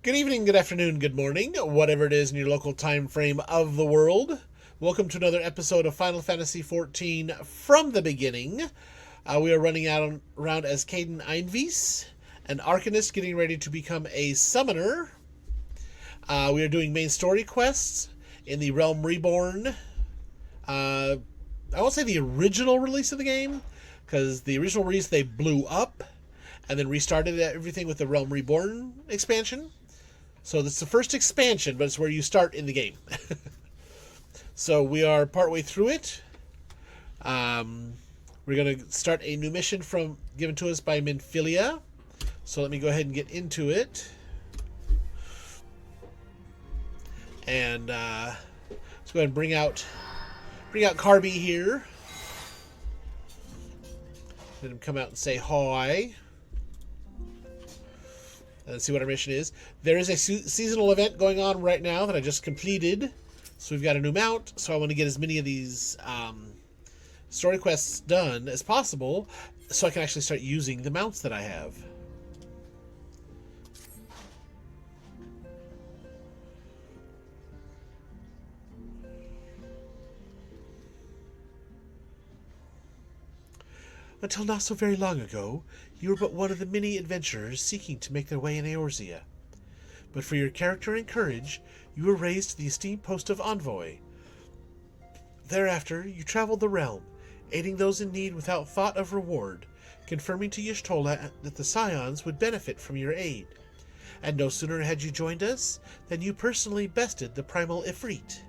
Good evening, good afternoon, good morning, whatever it is in your local time frame of the world. Welcome to another episode of Final Fantasy XIV from the beginning. We are running out around as Caden Einvies, an Arcanist getting ready to become a Summoner. We are doing main story quests in the Realm Reborn. I won't say the original release of the game, because the original release they blew up and then restarted everything with the Realm Reborn expansion. So this is the first expansion, but it's where you start in the game. So we are partway through it. We're going to start a new mission given to us by Minfilia. So let me go ahead and get into it. And let's go ahead and bring out Carby here. Let him come out and say hi. Let's see what our mission is. There is a seasonal event going on right now that I just completed. So we've got a new mount. So I want to get as many of these story quests done as possible so I can actually start using the mounts that I have. Until not so very long ago, you were but one of the many adventurers seeking to make their way in Eorzea. But for your character and courage, you were raised to the esteemed post of Envoy. Thereafter, you traveled the realm, aiding those in need without thought of reward, confirming to Y'shtola that the Scions would benefit from your aid. And no sooner had you joined us than you personally bested the Primal Ifrit.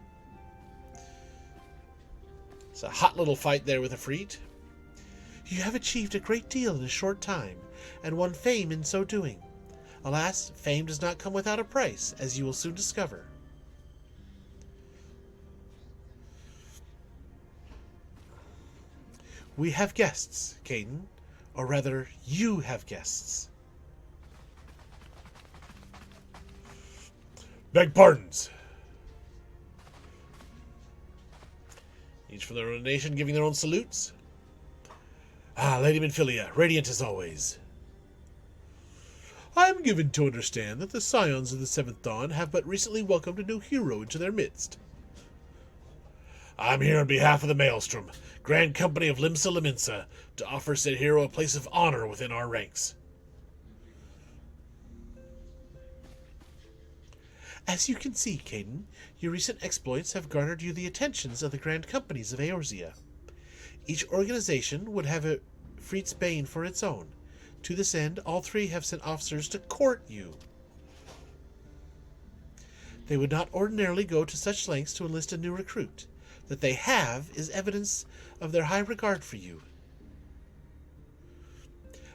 It's a hot little fight there with Ifrit. You have achieved a great deal in a short time, and won fame in so doing. Alas, fame does not come without a price, as you will soon discover. We have guests, Caden. Or rather, you have guests. Beg pardons. Each from their own nation giving their own salutes. Lady Minfilia, radiant as always. I am given to understand that the Scions of the Seventh Dawn have but recently welcomed a new hero into their midst. I'm here on behalf of the Maelstrom, Grand Company of Limsa Lominsa, to offer said hero a place of honor within our ranks. As you can see, Caden, your recent exploits have garnered you the attentions of the Grand Companies of Eorzea. Each organization would have a Freet's Bane for its own. To this end, all three have sent officers to court you. They would not ordinarily go to such lengths to enlist a new recruit. That they have is evidence of their high regard for you.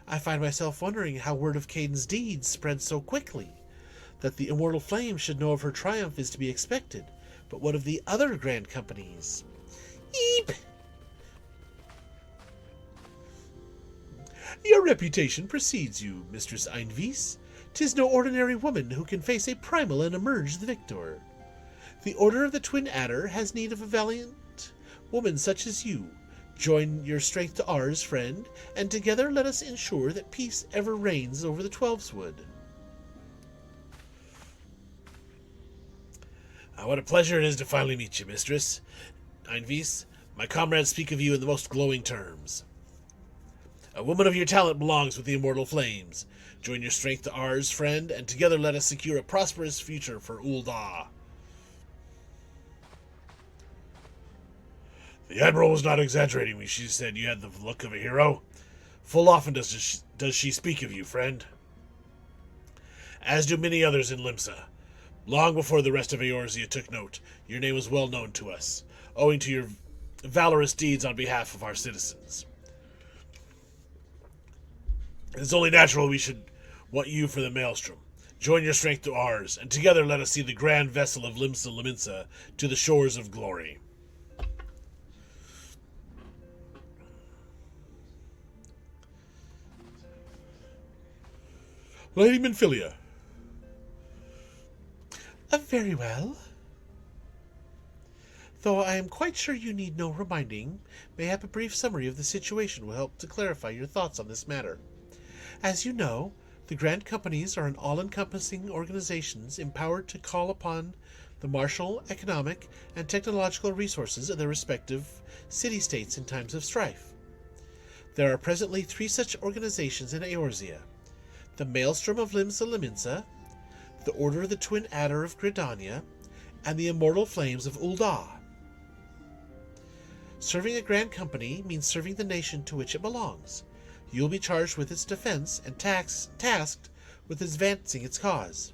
I find myself wondering how word of Caden's deeds spread so quickly. That the Immortal Flame should know of her triumph is to be expected. But what of the other Grand Companies? Eep! Your reputation precedes you, Mistress Einvies. 'Tis no ordinary woman who can face a primal and emerge the victor. The Order of the Twin Adder has need of a valiant woman such as you. Join your strength to ours, friend, and together let us ensure that peace ever reigns over the Twelveswood. What a pleasure it is to finally meet you, Mistress Einvies. My comrades speak of you in the most glowing terms. A woman of your talent belongs with the Immortal Flames. Join your strength to ours, friend, and together let us secure a prosperous future for Ul'dah. The Admiral was not exaggerating when she said you had the look of a hero. Full often does she speak of you, friend. As do many others in Limsa. Long before the rest of Eorzea took note, your name was well known to us, owing to your valorous deeds on behalf of our citizens. It is only natural we should want you for the Maelstrom. Join your strength to ours, and together let us see the grand vessel of Limsa Lominsa to the shores of glory. Lady Minfilia. Very well. Though I am quite sure you need no reminding, mayhap a brief summary of the situation will help to clarify your thoughts on this matter. As you know, The Grand Companies are an all-encompassing organizations empowered to call upon the martial, economic, and technological resources of their respective city-states in times of strife. There are presently 3 such organizations in Eorzea: the Maelstrom of Limsa Liminsa, the Order of the Twin Adder of Gridania, and the Immortal Flames of Ul'dah. Serving a Grand Company means serving the nation to which it belongs. You will be charged with its defense and tasked with advancing its cause.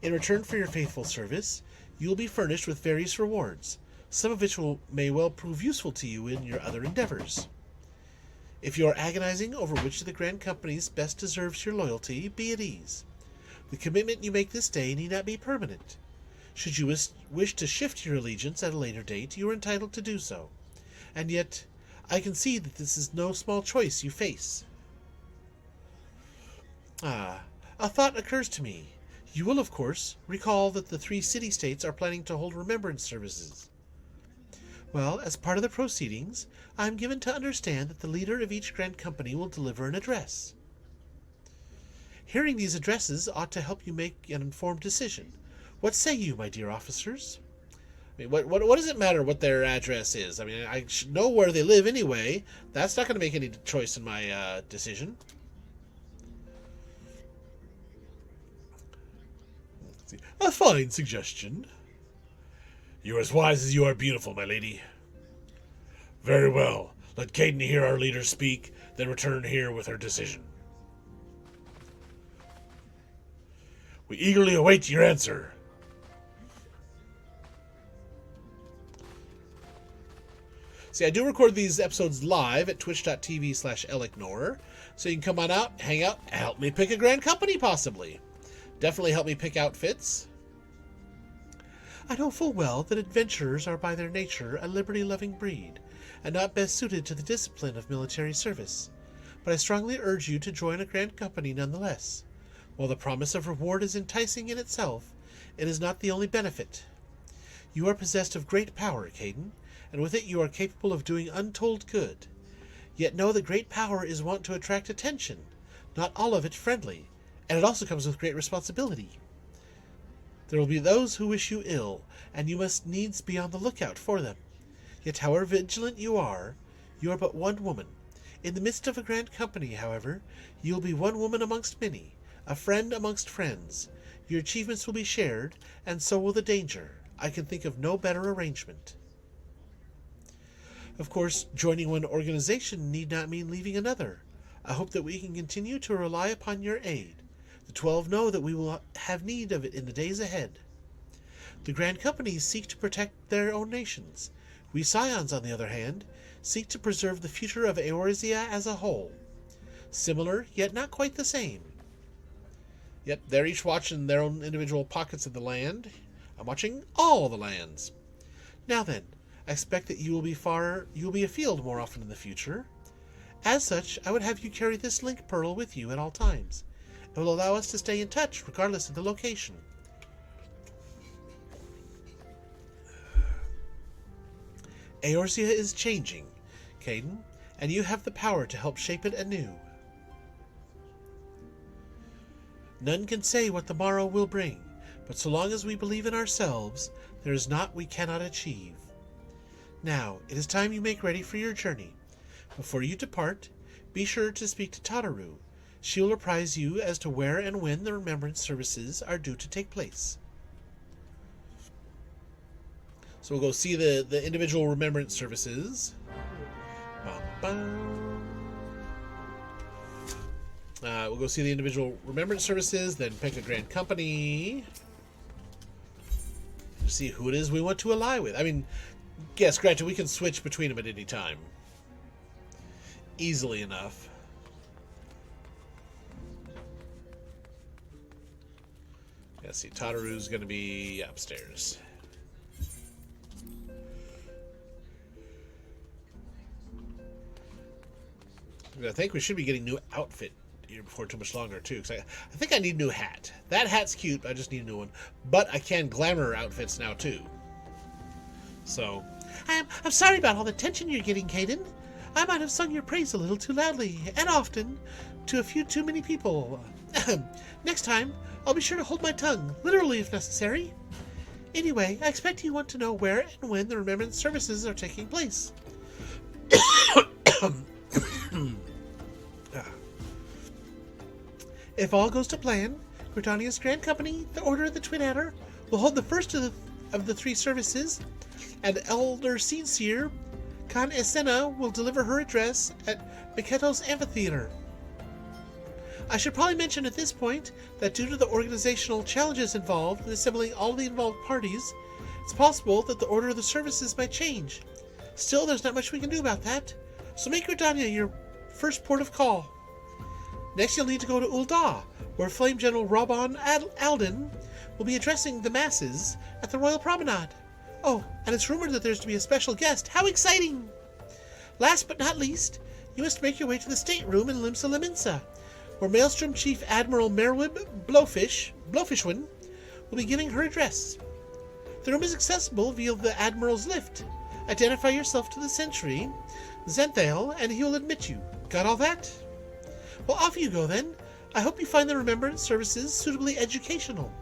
In return for your faithful service, you will be furnished with various rewards, some of which may well prove useful to you in your other endeavors. If you are agonizing over which of the Grand Companies best deserves your loyalty, be at ease. The commitment you make this day need not be permanent. Should you wish to shift your allegiance at a later date, you are entitled to do so. And yet, I can see that this is no small choice you face. A thought occurs to me. You will, of course, recall that the 3 city-states are planning to hold remembrance services. Well, as part of the proceedings, I am given to understand that the leader of each Grand Company will deliver an address. Hearing these addresses ought to help you make an informed decision. What say you, my dear officers? I mean, what does it matter what their address is? I mean, I should know where they live anyway. That's not going to make any choice in my decision. Let's see. A fine suggestion. You are as wise as you are beautiful, my lady. Very well. Let Caden hear our leader speak, then return here with her decision. We eagerly await your answer. See, I do record these episodes live at twitch.tv/elicnor, so you can come on out, hang out, help me pick a Grand Company, possibly. Definitely help me pick outfits. I know full well that adventurers are by their nature a liberty-loving breed, and not best suited to the discipline of military service, but I strongly urge you to join a Grand Company nonetheless. While the promise of reward is enticing in itself, it is not the only benefit. You are possessed of great power, Caden, and with it you are capable of doing untold good. Yet know that great power is wont to attract attention, not all of it friendly, and it also comes with great responsibility. There will be those who wish you ill, and you must needs be on the lookout for them. Yet however vigilant you are but one woman. In the midst of a Grand Company, however, you will be one woman amongst many, a friend amongst friends. Your achievements will be shared, and so will the danger. I can think of no better arrangement. Of course, joining one organization need not mean leaving another. I hope that we can continue to rely upon your aid. The 12 know that we will have need of it in the days ahead. The Grand Companies seek to protect their own nations. We Scions, on the other hand, seek to preserve the future of Eorzea as a whole. Similar, yet not quite the same. Yep, they're each watching their own individual pockets of the land. I'm watching all the lands. Now then, I expect that you will be afield more often in the future. As such, I would have you carry this link pearl with you at all times. It will allow us to stay in touch regardless of the location. Eorzea is changing, Caden, and you have the power to help shape it anew. None can say what the morrow will bring, but so long as we believe in ourselves, there is naught we cannot achieve. Now, it is time you make ready for your journey. Before you depart, be sure to speak to Tataru. She will apprise you as to where and when the remembrance services are due to take place. So we'll go see the individual remembrance services. We'll go see the individual remembrance services, then pick a Grand Company. See who it is we want to ally with. I mean, yes, granted, we can switch between them at any time. Easily enough. Let's see, Tataru's going to be upstairs. I think we should be getting new outfit here before too much longer, too. Because I think I need a new hat. That hat's cute, but I just need a new one. But I can glamour outfits now, too. So, I'm sorry about all the attention you're getting, Caden. I might have sung your praise a little too loudly, and often, to a few too many people. Next time, I'll be sure to hold my tongue, literally if necessary. Anyway, I expect you want to know where and when the remembrance services are taking place. If all goes to plan, Gridania's Grand Company, the Order of the Twin Adder, will hold the first of the three services, and Elder Seer Khan Esena will deliver her address at Miketo's Amphitheater. I should probably mention at this point that due to the organizational challenges involved in assembling all the involved parties, it's possible that the order of the services might change. Still, there's not much we can do about that, so make Gridania your first port of call. Next, you'll need to go to Ul'dah, where Flame General Robon Alden will be addressing the masses at the Royal Promenade. Oh, and it's rumored that there's to be a special guest. How exciting! Last but not least, you must make your way to the stateroom in Limsa Liminsa, where Maelstrom Chief Admiral Merwib Blowfishwin will be giving her address. The room is accessible via the Admiral's lift. Identify yourself to the sentry, Zenthale, and he will admit you. Got all that? Well, off you go then. I hope you find the remembrance services suitably educational.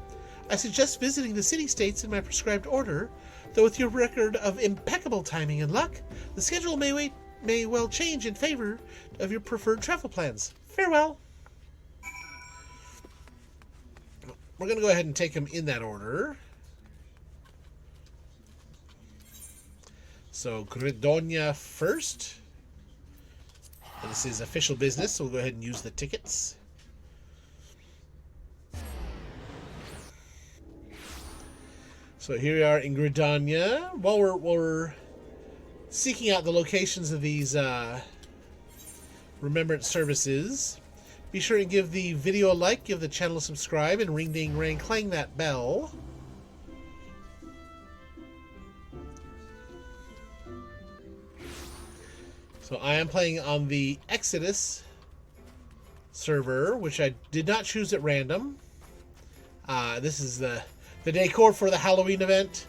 I suggest visiting the city-states in my prescribed order, though with your record of impeccable timing and luck, the schedule may well change in favor of your preferred travel plans. Farewell. We're going to go ahead and take them in that order. So, Gridania first. And this is official business, so we'll go ahead and use the tickets. So here we are in Gridania. While we're seeking out the locations of these remembrance services, be sure to give the video a like, give the channel a subscribe, and ring ding rang clang that bell. So I am playing on the Exodus server, which I did not choose at random. This is the decor for the Halloween event.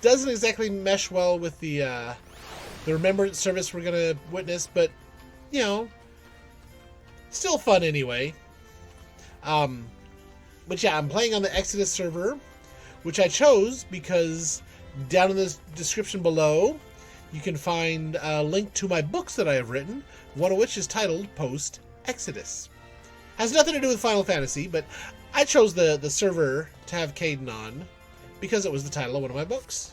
Doesn't exactly mesh well with the remembrance service we're going to witness, but, you know, still fun anyway. But yeah, I'm playing on the Exodus server, which I chose because down in the description below, you can find a link to my books that I have written, one of which is titled Post Exodus. Has nothing to do with Final Fantasy, but I chose the server to have Caden on because it was the title of one of my books.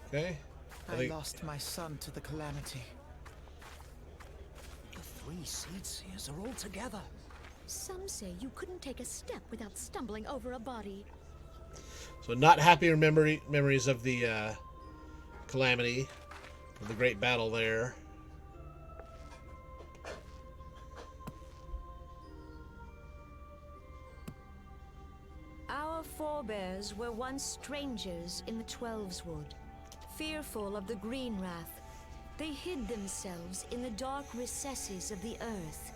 Okay. I lost my son to the calamity. The three seed seers are all together. Some say you couldn't take a step without stumbling over a body. So not happy memories of the calamity, of the great battle there. Our forebears were once strangers in the Twelveswood. Fearful of the Green Wrath, they hid themselves in the dark recesses of the earth.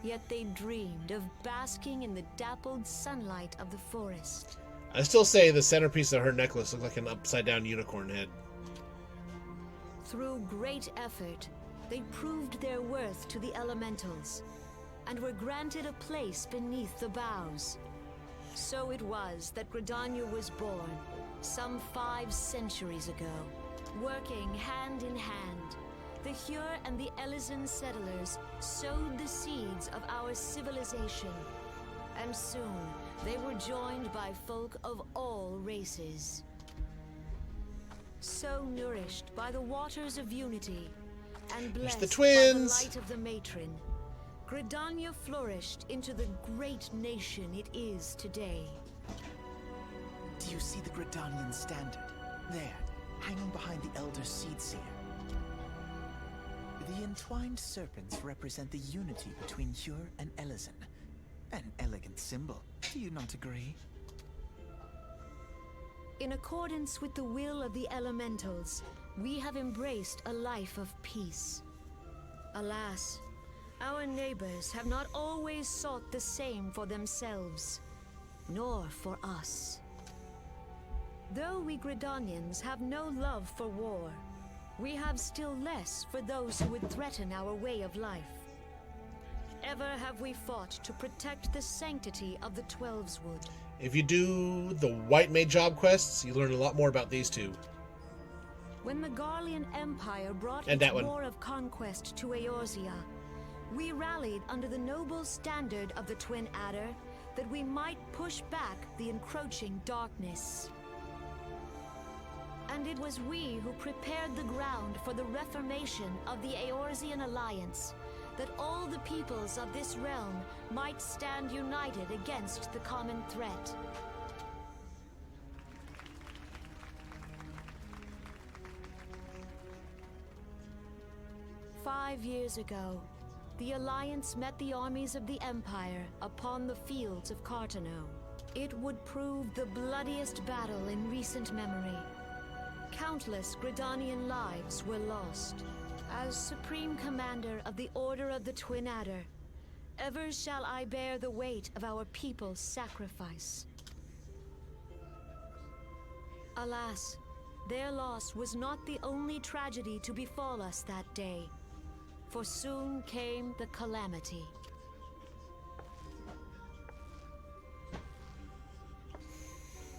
Yet they dreamed of basking in the dappled sunlight of the forest. I still say the centerpiece of her necklace looked like an upside-down unicorn head. Through great effort, they proved their worth to the elementals, and were granted a place beneath the boughs. So it was that Gridania was born, some 5 centuries ago. Working hand in hand, the Hyur and the Elysian settlers sowed the seeds of our civilization, and soon they were joined by folk of all races. So nourished by the waters of unity, and blessed the by the twins. light of the matron, Gridania flourished into the great nation it is today. Do you see the Gridanian standard? There, hanging behind the Elder Seedseer. The entwined serpents represent the unity between Hyur and Elysian. An elegant symbol, do you not agree? In accordance with the will of the elementals, we have embraced a life of peace. Alas, our neighbors have not always sought the same for themselves, nor for us. Though we Gridanians have no love for war, we have still less for those who would threaten our way of life. Ever have we fought to protect the sanctity of the Twelveswood. If you do the White Mage job quests, you learn a lot more about these two. When the Garlean Empire brought And its that one. war of conquest to Eorzea, we rallied under the noble standard of the Twin Adder that we might push back the encroaching darkness. And it was we who prepared the ground for the reformation of the Eorzean Alliance, that all the peoples of this realm might stand united against the common threat. "5 years ago, the Alliance met the armies of the Empire upon the fields of Cartano. It would prove the bloodiest battle in recent memory. Countless Gridanian lives were lost. As Supreme Commander of the Order of the Twin Adder, ever shall I bear the weight of our people's sacrifice. Alas, their loss was not the only tragedy to befall us that day, for soon came the calamity.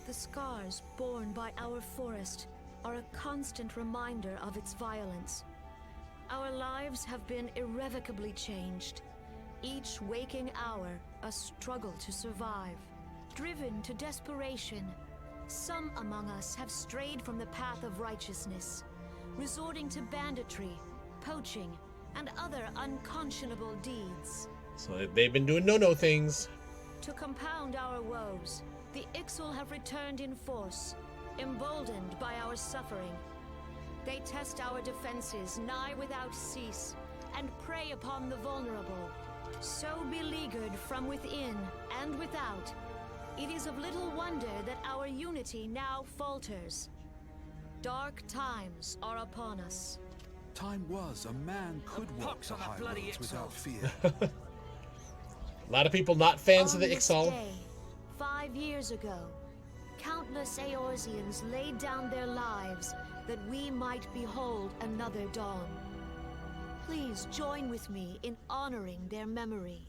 The scars borne by our forest are a constant reminder of its violence. Our lives have been irrevocably changed, each waking hour a struggle to survive. Driven to desperation, some among us have strayed from the path of righteousness, resorting to banditry, poaching, and other unconscionable deeds. So they've been doing no-no things. To compound our woes, the Ixal have returned in force, emboldened by our suffering. They test our defenses nigh without cease, and prey upon the vulnerable. So beleaguered from within and without, it is of little wonder that our unity now falters. Dark times are upon us. Time was a man could walk pox the on that high bloody roads Ixal. without fear. A lot of people not fans of On the this Ixal. day, 5 years ago, countless Eorzeans laid down their lives that we might behold another dawn. Please join with me in honoring their memory.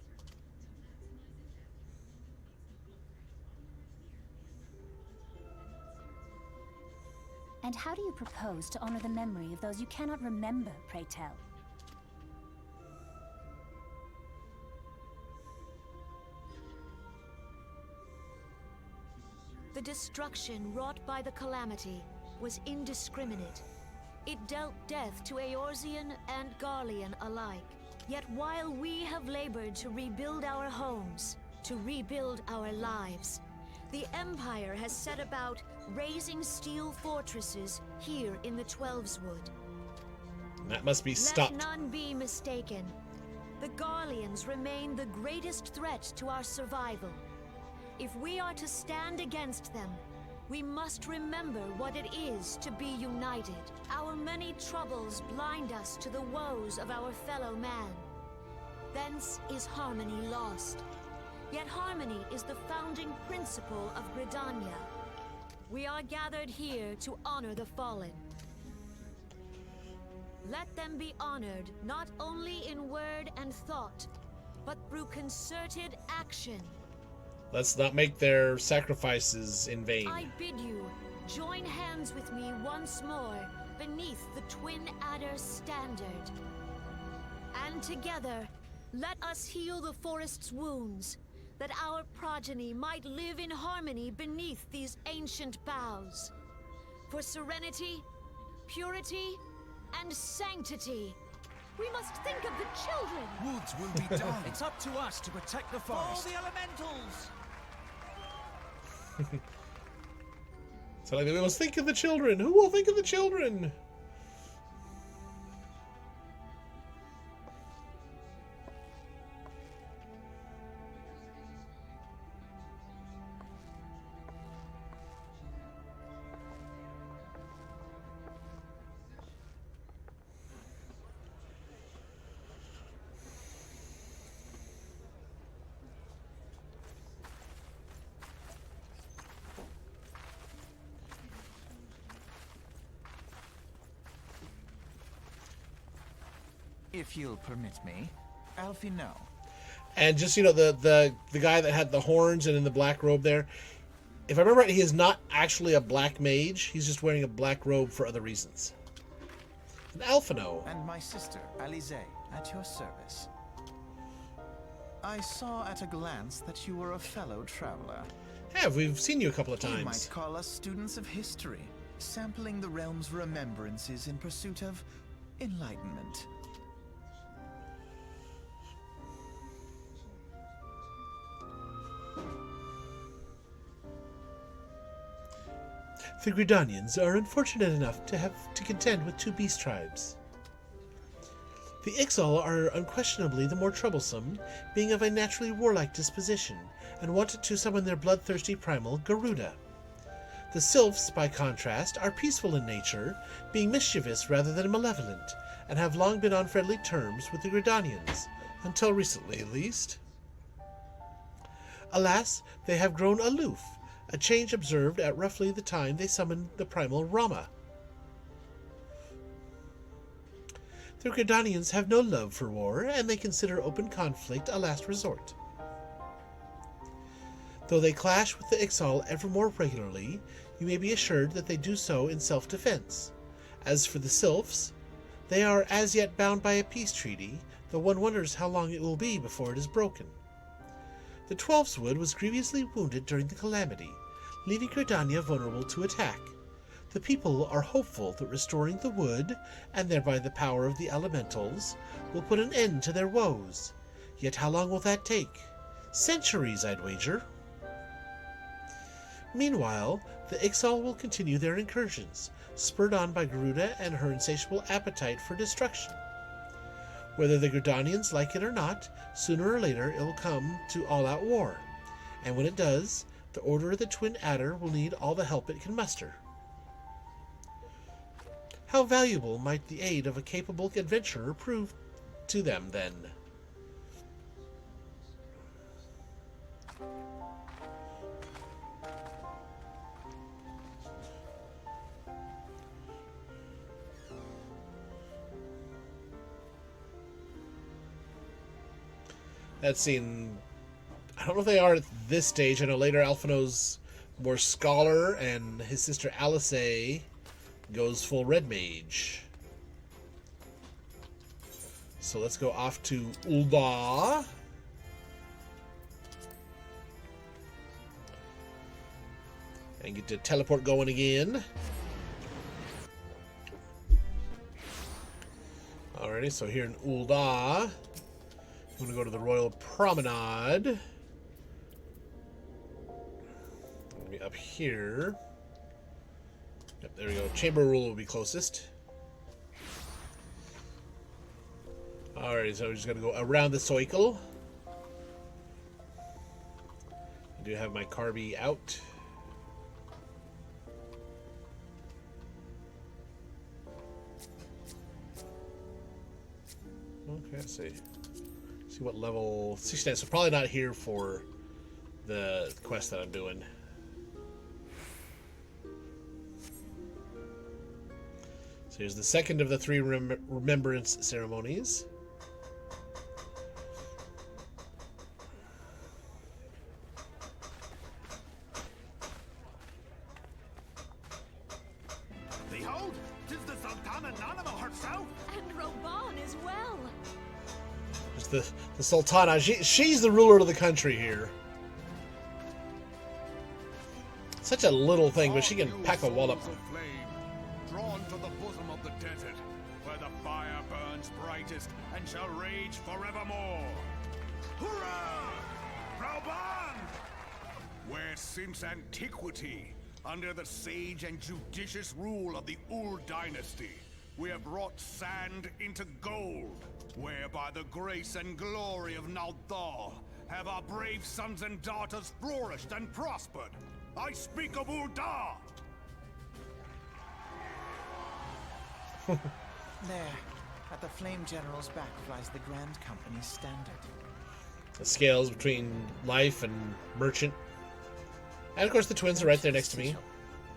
And how do you propose to honor the memory of those you cannot remember, pray tell? The destruction wrought by the calamity was indiscriminate. It dealt death to Eorzean and Garlean alike. Yet while we have labored to rebuild our homes, to rebuild our lives, the Empire has set about raising steel fortresses here in the Twelveswood. That must be stopped. Let none be mistaken. The Garleans remain the greatest threat to our survival. If we are to stand against them, we must remember what it is to be united. Our many troubles blind us to the woes of our fellow man. Thence is harmony lost. Yet harmony is the founding principle of Gridania. We are gathered here to honor the fallen. Let them be honored not only in word and thought, but through concerted action. Let's not make their sacrifices in vain. I bid you, join hands with me once more beneath the Twin Adder's standard. And together, let us heal the forest's wounds, that our progeny might live in harmony beneath these ancient boughs. For serenity, purity, and sanctity, we must think of the children. Woods will be done. It's up to us to protect the Follow forest. the elementals! So like, we must think of the children. Who will think of the children? If you'll permit me, Alfie, no. And just, the guy that had the horns and in the black robe there, if I remember right, he is not actually a black mage. He's just wearing a black robe for other reasons. An Alphino. And my sister, Alize, at your service. I saw at a glance that you were a fellow traveler. We've seen you a couple of You times. might call us students of history, sampling the realm's remembrances in pursuit of enlightenment. The Gridanians are unfortunate enough to have to contend with two beast tribes. The Ixal are unquestionably the more troublesome, being of a naturally warlike disposition, and wanted to summon their bloodthirsty primal, Garuda. The Sylphs, by contrast, are peaceful in nature, being mischievous rather than malevolent, and have long been on friendly terms with the Gridanians, until recently at least. Alas, they have grown aloof, a change observed at roughly the time they summoned the primal Rama. The Gridanians have no love for war, and they consider open conflict a last resort. Though they clash with the Ixal ever more regularly, you may be assured that they do so in self-defense. As for the Sylphs, they are as yet bound by a peace treaty, though one wonders how long it will be before it is broken. The Twelveswood was grievously wounded during the calamity, leaving Gridania vulnerable to attack. The people are hopeful that restoring the wood, and thereby the power of the elementals, will put an end to their woes. Yet how long will that take? Centuries, I'd wager. Meanwhile, the Ixal will continue their incursions, spurred on by Garuda and her insatiable appetite for destruction. Whether the Gridanians like it or not, sooner or later it will come to all-out war, and when it does, the Order of the Twin Adder will need all the help it can muster. How valuable might the aid of a capable adventurer prove to them, then? That scene, I don't know if they are at this stage. I know later Alphino's more scholar, and his sister Alice goes full red mage. So let's go off to Ul'dah. And get to teleport going again. Alrighty, so here in Ul'dah, I'm going to go to the Royal Promenade. I'm going to be up here. Yep, there we go. Chamber Rule will be closest. Alright, so we're just going to go around the circle. I do have my Carby out. Okay, let's see. See what level 69. So probably not here for the quest that I'm doing. So here's the second of the three remembrance ceremonies. Behold, 'tis the Sultana Nanimo herself. And Roban as well. There's the Sultana. She's the ruler of the country here. Such a little thing, but she can pack a wallop. Of flame, drawn to the bosom of the desert, where the fire burns brightest and shall rage forevermore. Hurrah! Rauban! Where since antiquity, under the sage and judicious rule of the Ul dynasty, we have wrought sand into gold, where by the grace and glory of Naldar have our brave sons and daughters flourished and prospered. I speak of Ul'dah! There, at the Flame General's back flies the Grand Company's standard. The scales between life and merchant. And of course the twins are right there next to me.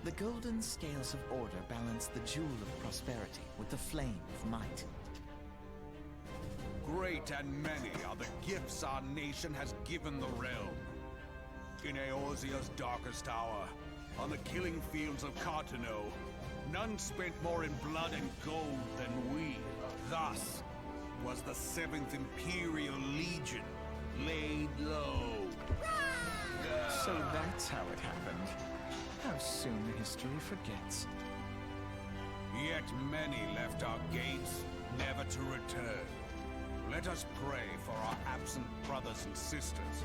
The golden scales of order balance the jewel of prosperity with the flame of might. great and many are the gifts our nation has given the realm. In Eorzea's darkest hour, on the killing fields of Cartano, none spent more in blood and gold than we. Thus was the 7th Imperial Legion laid low. So that's how it happened. How soon history forgets. Yet many left our gates, never to return. Let us pray for our absent brothers and sisters,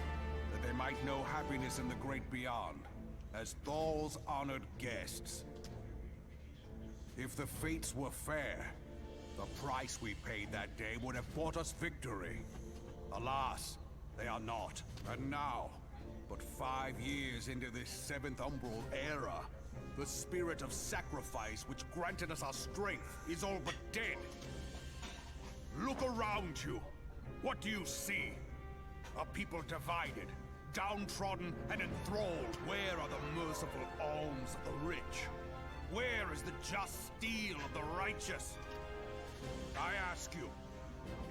that they might know happiness in the great beyond, as Thal's honored guests. If the fates were fair, the price we paid that day would have bought us victory. Alas, they are not. And now, but 5 years into this 7th Umbral era, the spirit of sacrifice which granted us our strength is all but dead. Look around you. What do you see? A people divided, downtrodden and enthralled. Where are the merciful alms of the rich? Where is the just steel of the righteous? I ask you,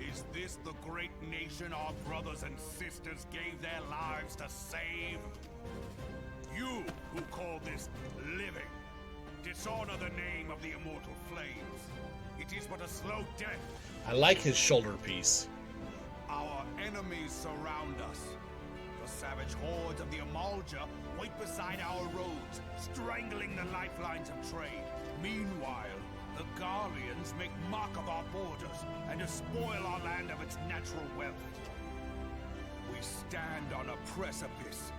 is this the great nation our brothers and sisters gave their lives to save? You who call this living, dishonor the name of the immortal flames. It is but a slow death. I like his shoulder piece. Our enemies surround us. The savage hordes of the Amalja wait beside our roads, strangling the lifelines of trade. Meanwhile, the Garleans make mock of our borders and despoil our land of its natural wealth. We stand on a precipice,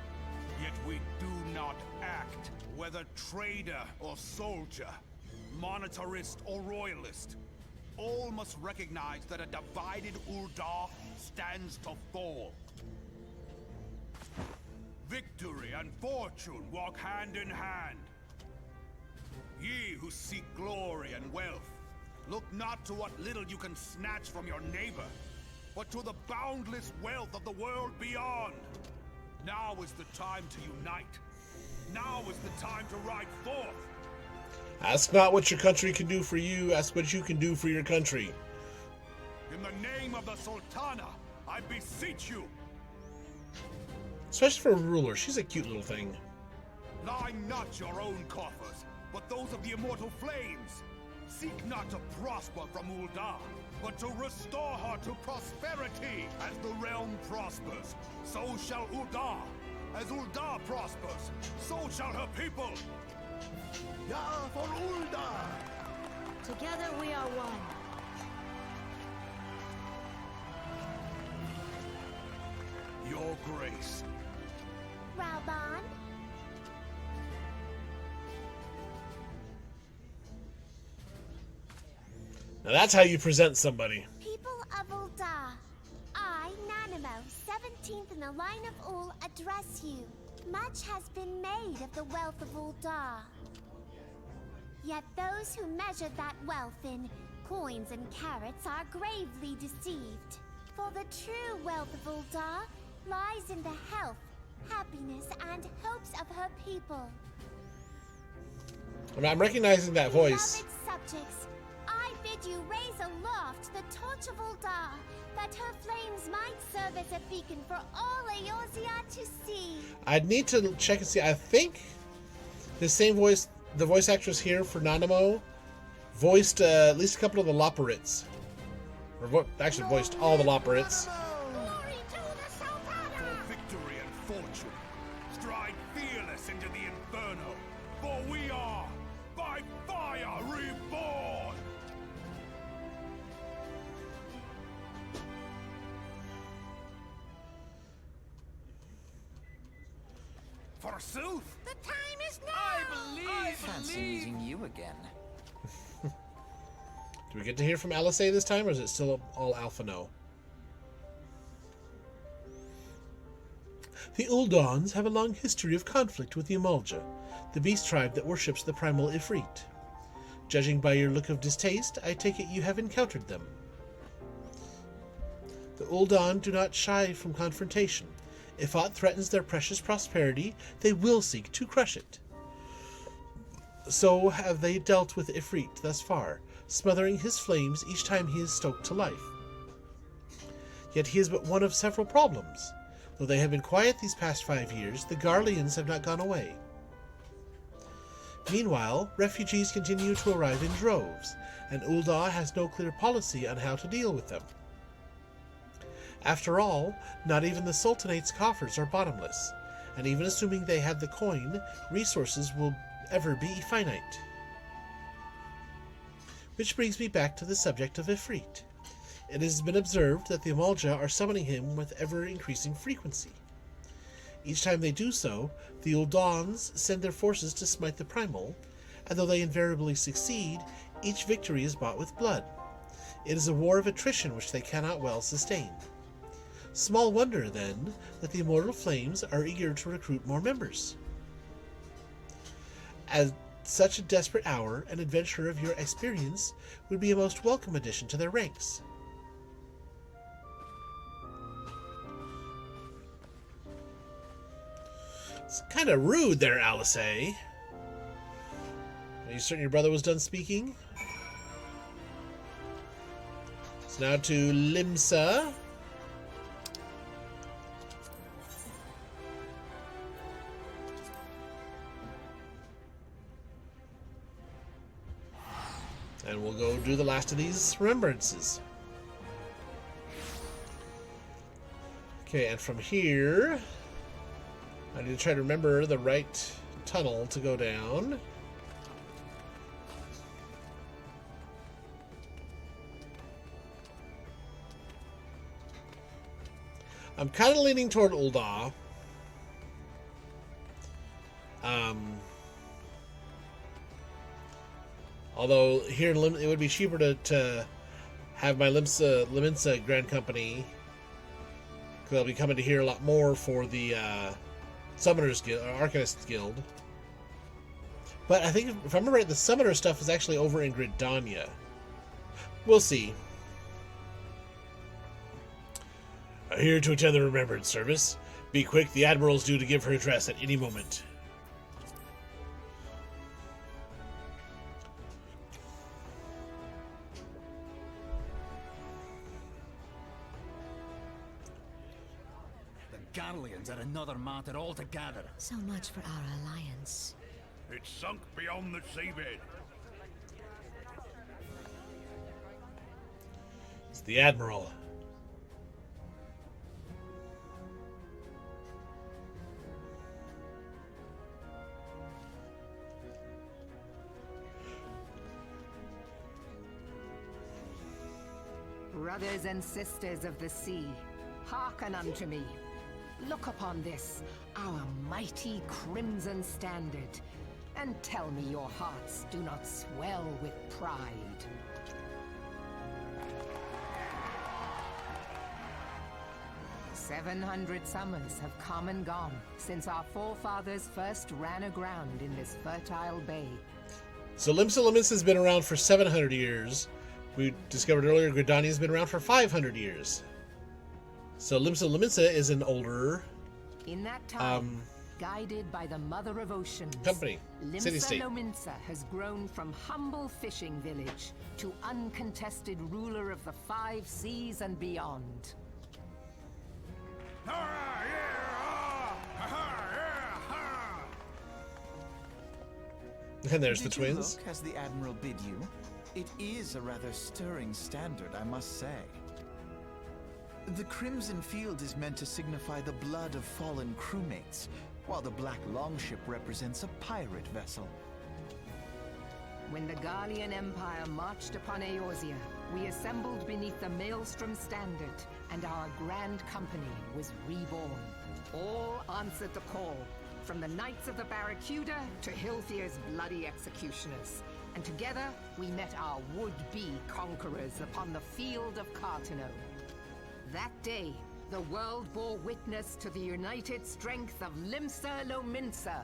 yet we do not act. Whether trader or soldier, monetarist or royalist, all must recognize that a divided Uldar stands to fall. Victory and fortune walk hand in hand. Ye who seek glory and wealth, look not to what little you can snatch from your neighbor, but to the boundless wealth of the world beyond. Now is the time to unite. Now is the time to ride forth. Ask not what your country can do for you, ask what you can do for your country. In the name of the Sultana, I beseech you. Especially for a ruler, she's a cute little thing. Line not your own coffers, but those of the immortal flames. Seek not to prosper from Uldar, but to restore her to prosperity. As the realm prospers, so shall Uldar. As Uldar prospers, so shall her people. Ya for Uldar! Together we are one. Your grace. Rauban? Now that's how you present somebody. People of Uldar, I, Nanimo, 17th in the line of Ul, address you. Much has been made of the wealth of Uldar. Yet those who measure that wealth in coins and carats are gravely deceived. For the true wealth of Uldar lies in the health, happiness, and hopes of her people. I'm recognizing that voice. Beloved subjects, I bid you raise aloft the torch of Uldar, that her flames might serve as a beacon for all Eorzea to see. I'd need to check and see. I think the same voice, the voice actress here for Nanamo, voiced at least a couple of the Loporrits. Or actually voiced all the Loporrits. Glory to the Sultana! Victory and fortune. Stride fearless into the inferno, for we are by fire reborn! Forsooth! The time is now! I fancy meeting you again. Do we get to hear from Alisei this time, or is it still all Alpha No? The Uldons have a long history of conflict with the Amalja, the beast tribe that worships the primal Ifrit. Judging by your look of distaste, I take it you have encountered them. The Uldon do not shy from confrontation. If aught threatens their precious prosperity, they will seek to crush it. So have they dealt with Ifrit thus far, smothering his flames each time he is stoked to life. Yet he is but one of several problems. Though they have been quiet these past 5 years, the Garleans have not gone away. Meanwhile, refugees continue to arrive in droves, and Ul'dah has no clear policy on how to deal with them. After all, not even the Sultanate's coffers are bottomless, and even assuming they had the coin, resources will ever be finite. Which brings me back to the subject of Ifrit. It has been observed that the Amalja are summoning him with ever-increasing frequency. Each time they do so, the Uldans send their forces to smite the Primal, and though they invariably succeed, each victory is bought with blood. It is a war of attrition which they cannot well sustain. Small wonder, then, that the Immortal Flames are eager to recruit more members. At such a desperate hour, an adventurer of your experience would be a most welcome addition to their ranks. It's kind of rude there, Alice. Are you certain your brother was done speaking? It's now to Limsa. And we'll go do the last of these remembrances. Okay, and from here, I need to try to remember the right tunnel to go down. I'm kind of leaning toward Ul'dah. Although here in it would be cheaper to have my Liminsa Grand Company, because I'll be coming to here a lot more for the Summoners Guild, or Arcanists Guild. But I think, if I remember right, the Summoner stuff is actually over in Gridania. We'll see. Here to attend the Remembrance service. Be quick, the Admiral's due to give her address at any moment. The Garleans are another matter altogether. So much for our alliance. It's sunk beyond the seabed. It's the Admiral. Brothers and sisters of the sea, hearken unto me. Look upon this, our mighty crimson standard, and tell me your hearts do not swell with pride. "700 summers have come and gone since our forefathers first ran aground in this fertile bay. So Limsa Limis has been around for 700 years. We discovered earlier Gridania has been around for 500 years. So Limsa Liminsa is an older In that time, guided by the Mother of Oceans, company, Limsa city-state. Lominsa has grown from humble fishing village to uncontested ruler of the 5 seas and beyond. And there's the Did you twins. look as the Admiral bid you? It is a rather stirring standard, I must say. The Crimson Field is meant to signify the blood of fallen crewmates, while the Black Longship represents a pirate vessel. When the Garlean Empire marched upon Eorzea, we assembled beneath the Maelstrom Standard, and our Grand Company was reborn. All answered the call, from the Knights of the Barracuda to Hilthier's bloody executioners. And together, we met our would-be conquerors upon the field of Cartano. That day, the world bore witness to the united strength of Limsa Lominsa.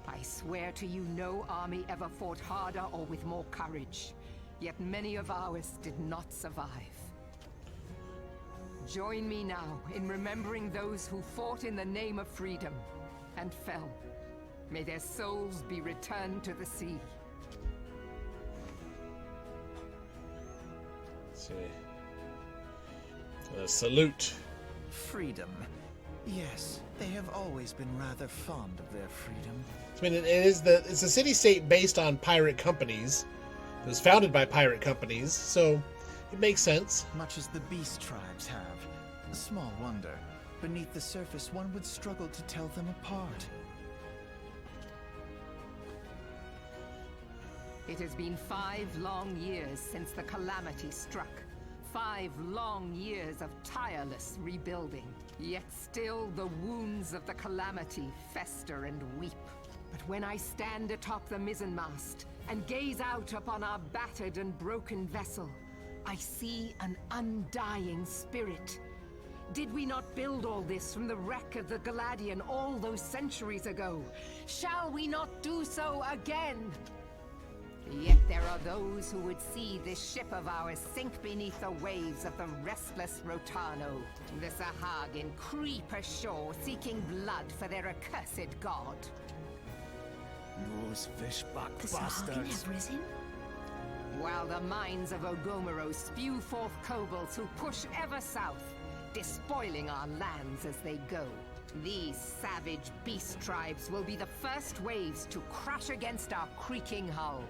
I swear to you, no army ever fought harder or with more courage. Yet many of ours did not survive. Join me now in remembering those who fought in the name of freedom and fell. May their souls be returned to the sea. Let's see. A salute. Freedom. Yes, they have always been rather fond of their freedom. I mean, it's a city-state based on pirate companies. It was founded by pirate companies, so it makes sense. Much as the beast tribes have. Small wonder. Beneath the surface, one would struggle to tell them apart. It has been 5 long years since the calamity struck. 5 long years of tireless rebuilding. Yet still the wounds of the calamity fester and weep. But when I stand atop the mizzenmast and gaze out upon our battered and broken vessel, I see an undying spirit. Did we not build all this from the wreck of the Galadian all those centuries ago? Shall we not do so again? Yet there are those who would see this ship of ours sink beneath the waves of the restless Rotano. The Sahagin creep ashore seeking blood for their accursed god. Those fishback The Sahagin have risen? While the mines of Ogomoro spew forth kobolds who push ever south, despoiling our lands as they go. These savage beast tribes will be the first waves to crash against our creaking hull.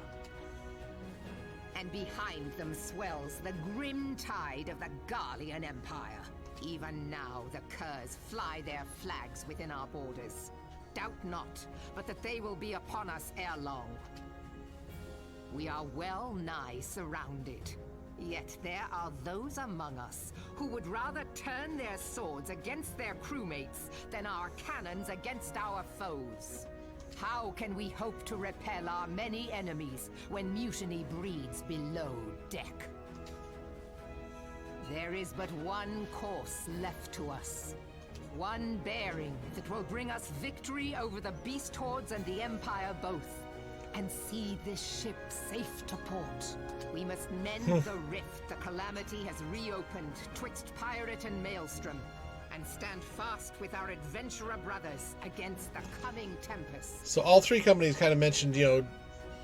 And behind them swells the grim tide of the Garlean Empire. Even now the curs fly their flags within our borders. Doubt not, but that they will be upon us ere long. We are well nigh surrounded. Yet there are those among us who would rather turn their swords against their crewmates than our cannons against our foes. How can we hope to repel our many enemies when mutiny breeds below deck? There is but one course left to us. One bearing that will bring us victory over the beast hordes and the Empire both, and see this ship safe to port. We must mend the rift the calamity has reopened twixt pirate and maelstrom, and stand fast with our adventurer brothers against the coming tempest. So all 3 companies kind of mentioned,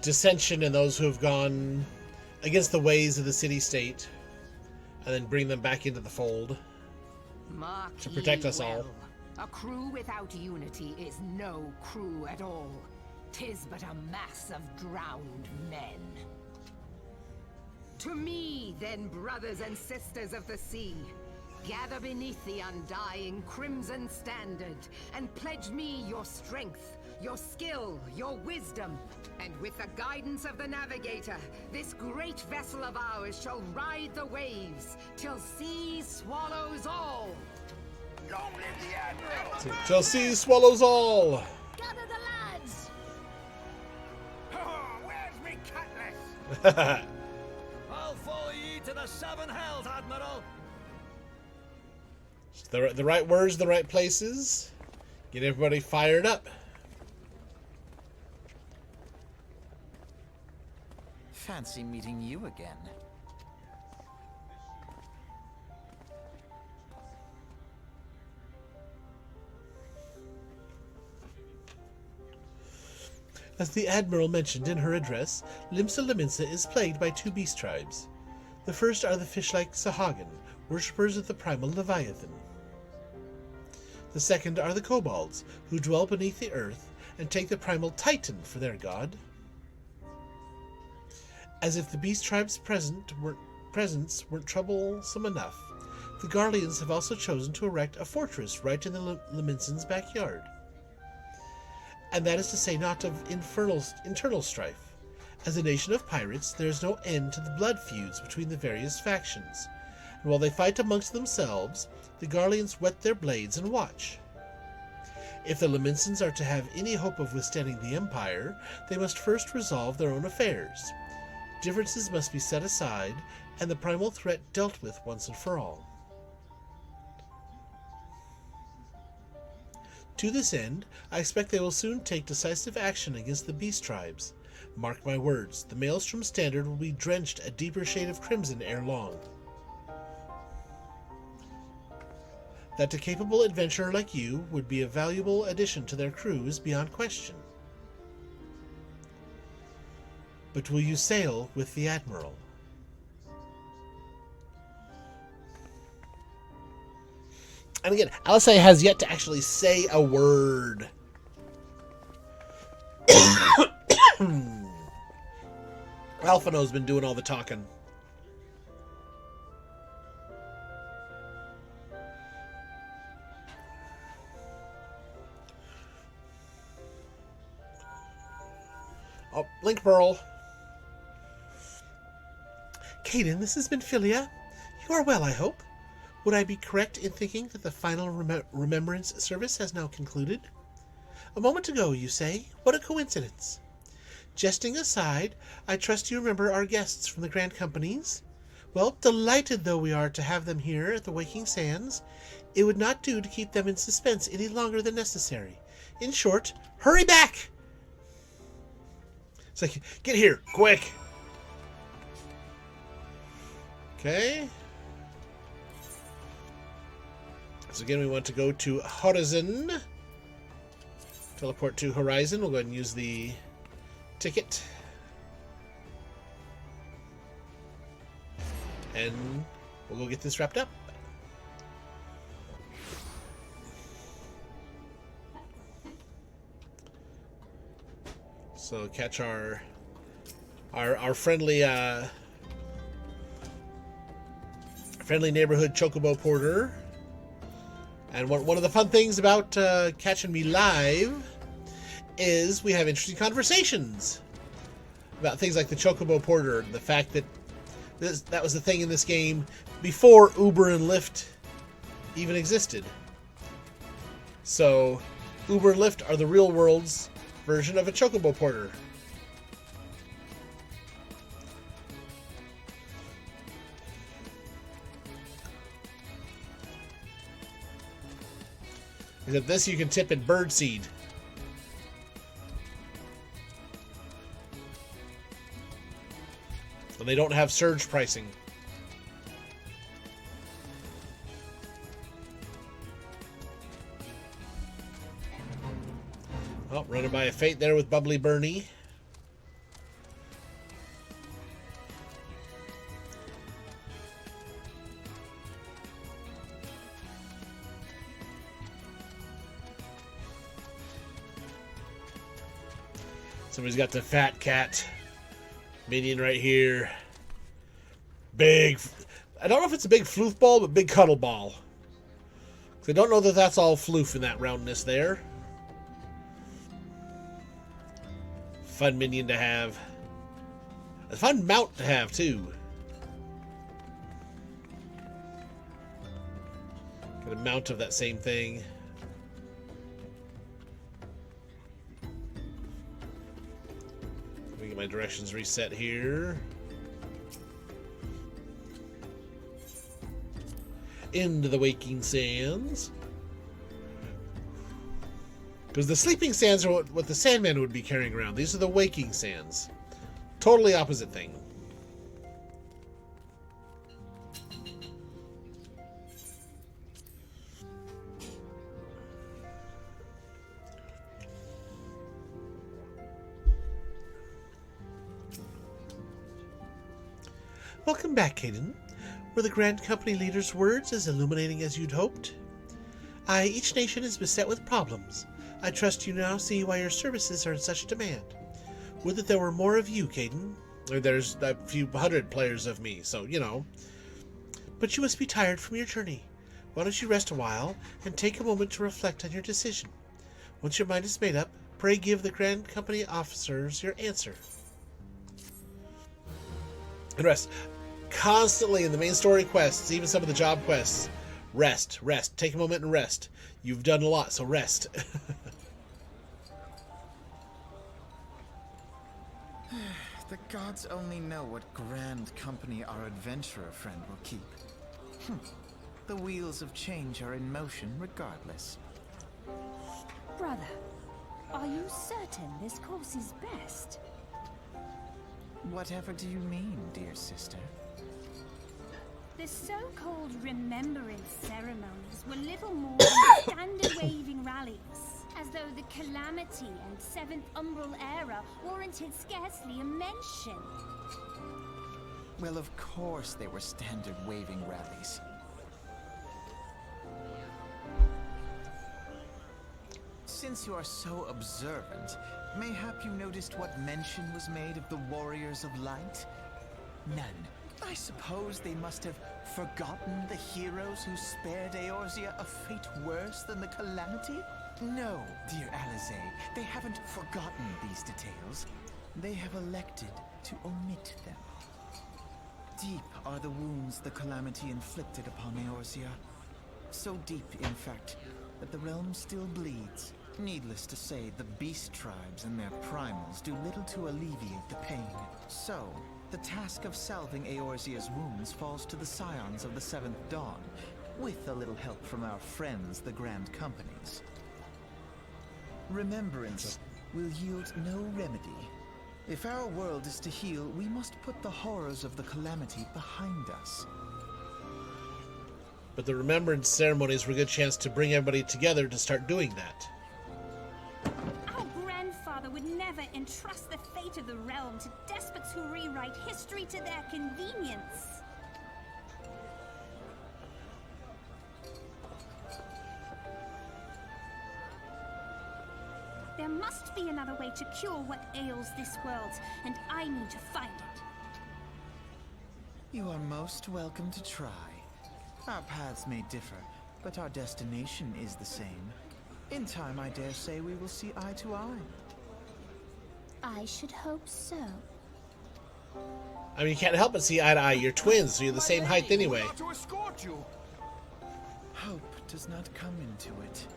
dissension and those who have gone against the ways of the city-state, and then bring them back into the fold Mark to protect ye us all. well. A crew without unity is no crew at all. 'Tis but a mass of drowned men. To me, then, brothers and sisters of the sea, gather beneath the undying crimson standard, and pledge me your strength, your skill, your wisdom. And with the guidance of the navigator, this great vessel of ours shall ride the waves, till sea swallows all. Long live the Admiral! Till sea swallows all. Gather the lads! Oh, where's me cutlass? I'll follow ye to the 7 hells, Admiral! The right words, the right places. Get everybody fired up. Fancy meeting you again. As the Admiral mentioned in her address, Limsa Lominsa is plagued by 2 beast tribes. The first are the fish-like Sahagin, worshippers of the primal Leviathan. The second are the kobolds, who dwell beneath the earth and take the primal Titan for their god. As if the beast tribe's presence weren't troublesome enough, the Garleans have also chosen to erect a fortress right in the Laminsans' backyard. And that is to say not of internal strife. As a nation of pirates, there is no end to the blood feuds between the various factions, and while they fight amongst themselves, the Garleans whet their blades and watch. If the Laminsans are to have any hope of withstanding the Empire, they must first resolve their own affairs. Differences must be set aside, and the primal threat dealt with once and for all. To this end, I expect they will soon take decisive action against the beast tribes. Mark my words, the Maelstrom Standard will be drenched a deeper shade of crimson ere long. That a capable adventurer like you would be a valuable addition to their crew is beyond question. But will you sail with the Admiral? And again, Alisai has yet to actually say a word. Alphino's been doing all the talking. Oh, Link Pearl. Caden, this has been Philia. You are well, I hope. Would I be correct in thinking that the final remembrance service has now concluded? A moment ago, you say? What a coincidence. Jesting aside, I trust you remember our guests from the Grand Companies? Well, delighted though we are to have them here at the Waking Sands, it would not do to keep them in suspense any longer than necessary. In short, hurry back! It's like, get here, quick! Okay. So again, we want to go to Horizon. Teleport to Horizon. We'll go ahead and use the ticket. And we'll go get this wrapped up. So catch our friendly friendly neighborhood chocobo porter. And one of the fun things about catching me live is we have interesting conversations about things like the chocobo porter, the fact that that was the thing in this game before Uber and Lyft even existed. So Uber and Lyft are the real world's version of a chocobo porter. Except this you can tip in birdseed. And they don't have surge pricing. Oh, running by a fate there with Bubbly Bernie. Somebody's got the fat cat minion right here. Big. I don't know if it's a big floof ball, but big cuddle ball. I don't know that that's all floof in that roundness there. Fun minion to have. A fun mount to have, too. Got a mount of that same thing. Let me get my directions reset here. Into the Waking Sands. Because the Sleeping Sands are what the Sandman would be carrying around. These are the Waking Sands. Totally opposite thing. Welcome back, Caden. Were the Grand Company leader's words as illuminating as you'd hoped? Aye, each nation is beset with problems. I trust you now see why your services are in such demand. Would that there were more of you, Caden. There's a few hundred players of me, so, you know. But you must be tired from your journey. Why don't you rest a while and take a moment to reflect on your decision? Once your mind is made up, pray give the Grand Company officers your answer. And rest. Constantly in the main story quests, even some of the job quests, rest. Take a moment and rest. You've done a lot, so rest. The gods only know what grand company our adventurer friend will keep. The wheels of change are in motion regardless. Brother, are you certain this course is best? Whatever do you mean, dear sister? The so-called remembrance ceremonies were little more than standard waving rallies, as though the Calamity and Seventh Umbral Era warranted scarcely a mention. Well, of course they were standard waving rallies. Since you are so observant, mayhap you noticed what mention was made of the Warriors of Light? None. I suppose they must have forgotten the heroes who spared Eorzea a fate worse than the Calamity? No, dear Alizé, they haven't forgotten these details. They have elected to omit them. Deep are the wounds the Calamity inflicted upon Eorzea. So deep, in fact, that the realm still bleeds. Needless to say, the beast tribes and their primals do little to alleviate the pain. So, the task of salving Eorzea's wounds falls to the scions of the Seventh Dawn, with a little help from our friends, the Grand Companies. Remembrance will yield no remedy. If our world is to heal, we must put the horrors of the Calamity behind us. But the remembrance ceremonies were a good chance to bring everybody together to start doing that. Our grandfather would never entrust the fate of the realm to despots who rewrite history to their convenience. There must be another way to cure what ails this world, and I need to find it. You are most welcome to try. Our paths may differ, but our destination is the same. In time, I dare say we will see eye to eye. I should hope so. I mean, you can't help but see eye to eye. You're twins, so you're the same height anyway. To escort you. Hope does not come into it.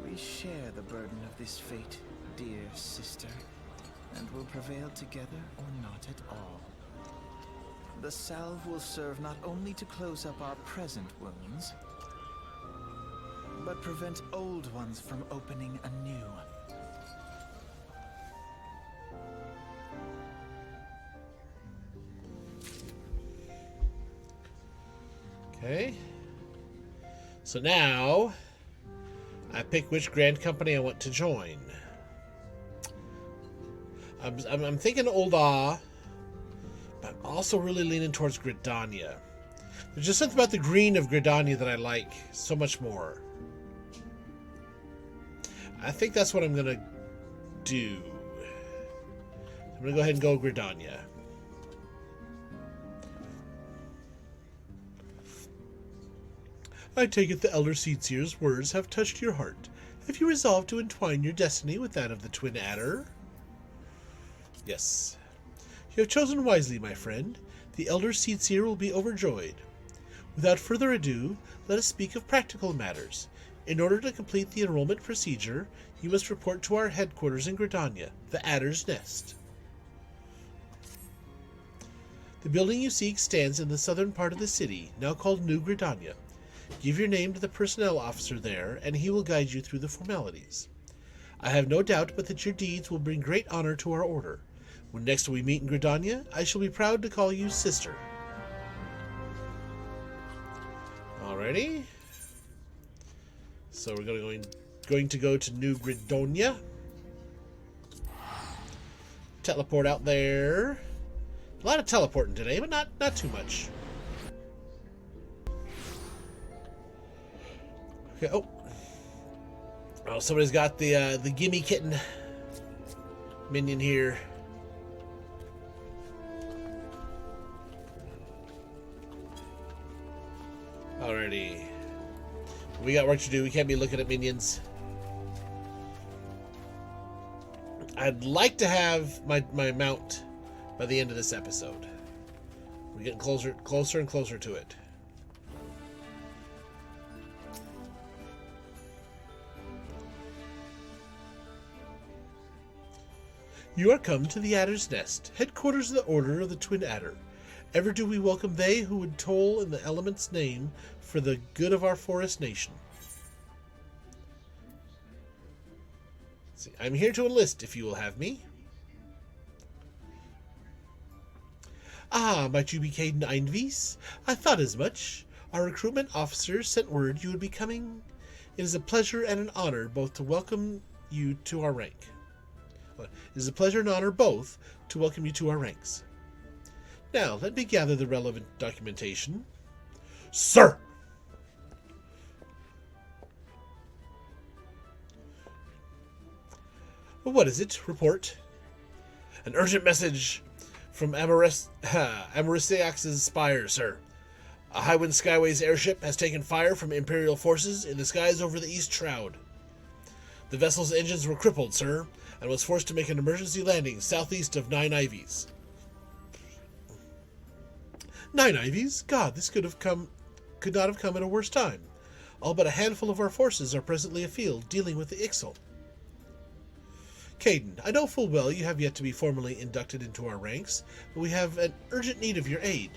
We share the burden of this fate, dear sister, and will prevail together or not at all. The salve will serve not only to close up our present wounds, but prevent old ones from opening anew. Okay. So now, I pick which Grand Company I want to join. I'm thinking Old Ah, but I'm also really leaning towards Gridania. There's just something about the green of Gridania that I like so much more. I think that's what I'm going to do. I'm going to go ahead and go Gridania. I take it the Elder Seatseer's words have touched your heart. Have you resolved to entwine your destiny with that of the Twin Adder? Yes. You have chosen wisely, my friend. The Elder Seatseer will be overjoyed. Without further ado, let us speak of practical matters. In order to complete the enrollment procedure, you must report to our headquarters in Gridania, the Adder's Nest. The building you seek stands in the southern part of the city, now called New Gridania. Give your name to the personnel officer there, and he will guide you through the formalities. I have no doubt but that your deeds will bring great honor to our order. When next we meet in Gridania, I shall be proud to call you sister. Alrighty. So we're going to go to New Gridania. Teleport out there. A lot of teleporting today, but not too much. Okay, oh, somebody's got the Gimme Kitten minion here. Alrighty. We got work to do. We can't be looking at minions. I'd like to have my mount by the end of this episode. We're getting closer and closer to it. You are come to the Adder's Nest, headquarters of the Order of the Twin Adder. Ever do we welcome they who would toll in the element's name for the good of our forest nation. See, I'm here to enlist, if you will have me. Ah, might you be Caden Einvies? I thought as much. Our recruitment officer sent word you would be coming. It is a pleasure and an honor both to welcome you to our rank. It is a pleasure and honor both to welcome you to our ranks. Now, let me gather the relevant documentation. Sir! What is it? Report. An urgent message from Amarisiax's spire, sir. A Highwind Skyways airship has taken fire from Imperial forces in the skies over the East Shroud. The vessel's engines were crippled, sir, and was forced to make an emergency landing southeast of Nine Ivies. Nine Ivies? God, this could not have come at a worse time. All but a handful of our forces are presently afield, dealing with the Ixal. Caden, I know full well you have yet to be formally inducted into our ranks, but we have an urgent need of your aid.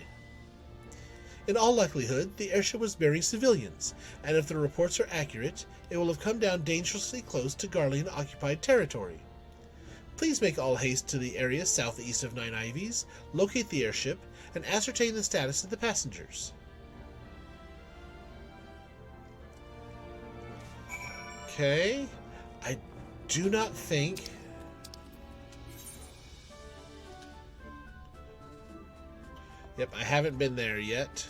In all likelihood, the airship was bearing civilians, and if the reports are accurate, it will have come down dangerously close to Garlean-occupied territory. Please make all haste to the area southeast of Nine Ivies, locate the airship, and ascertain the status of the passengers. Okay. I do not think... Yep, I haven't been there yet.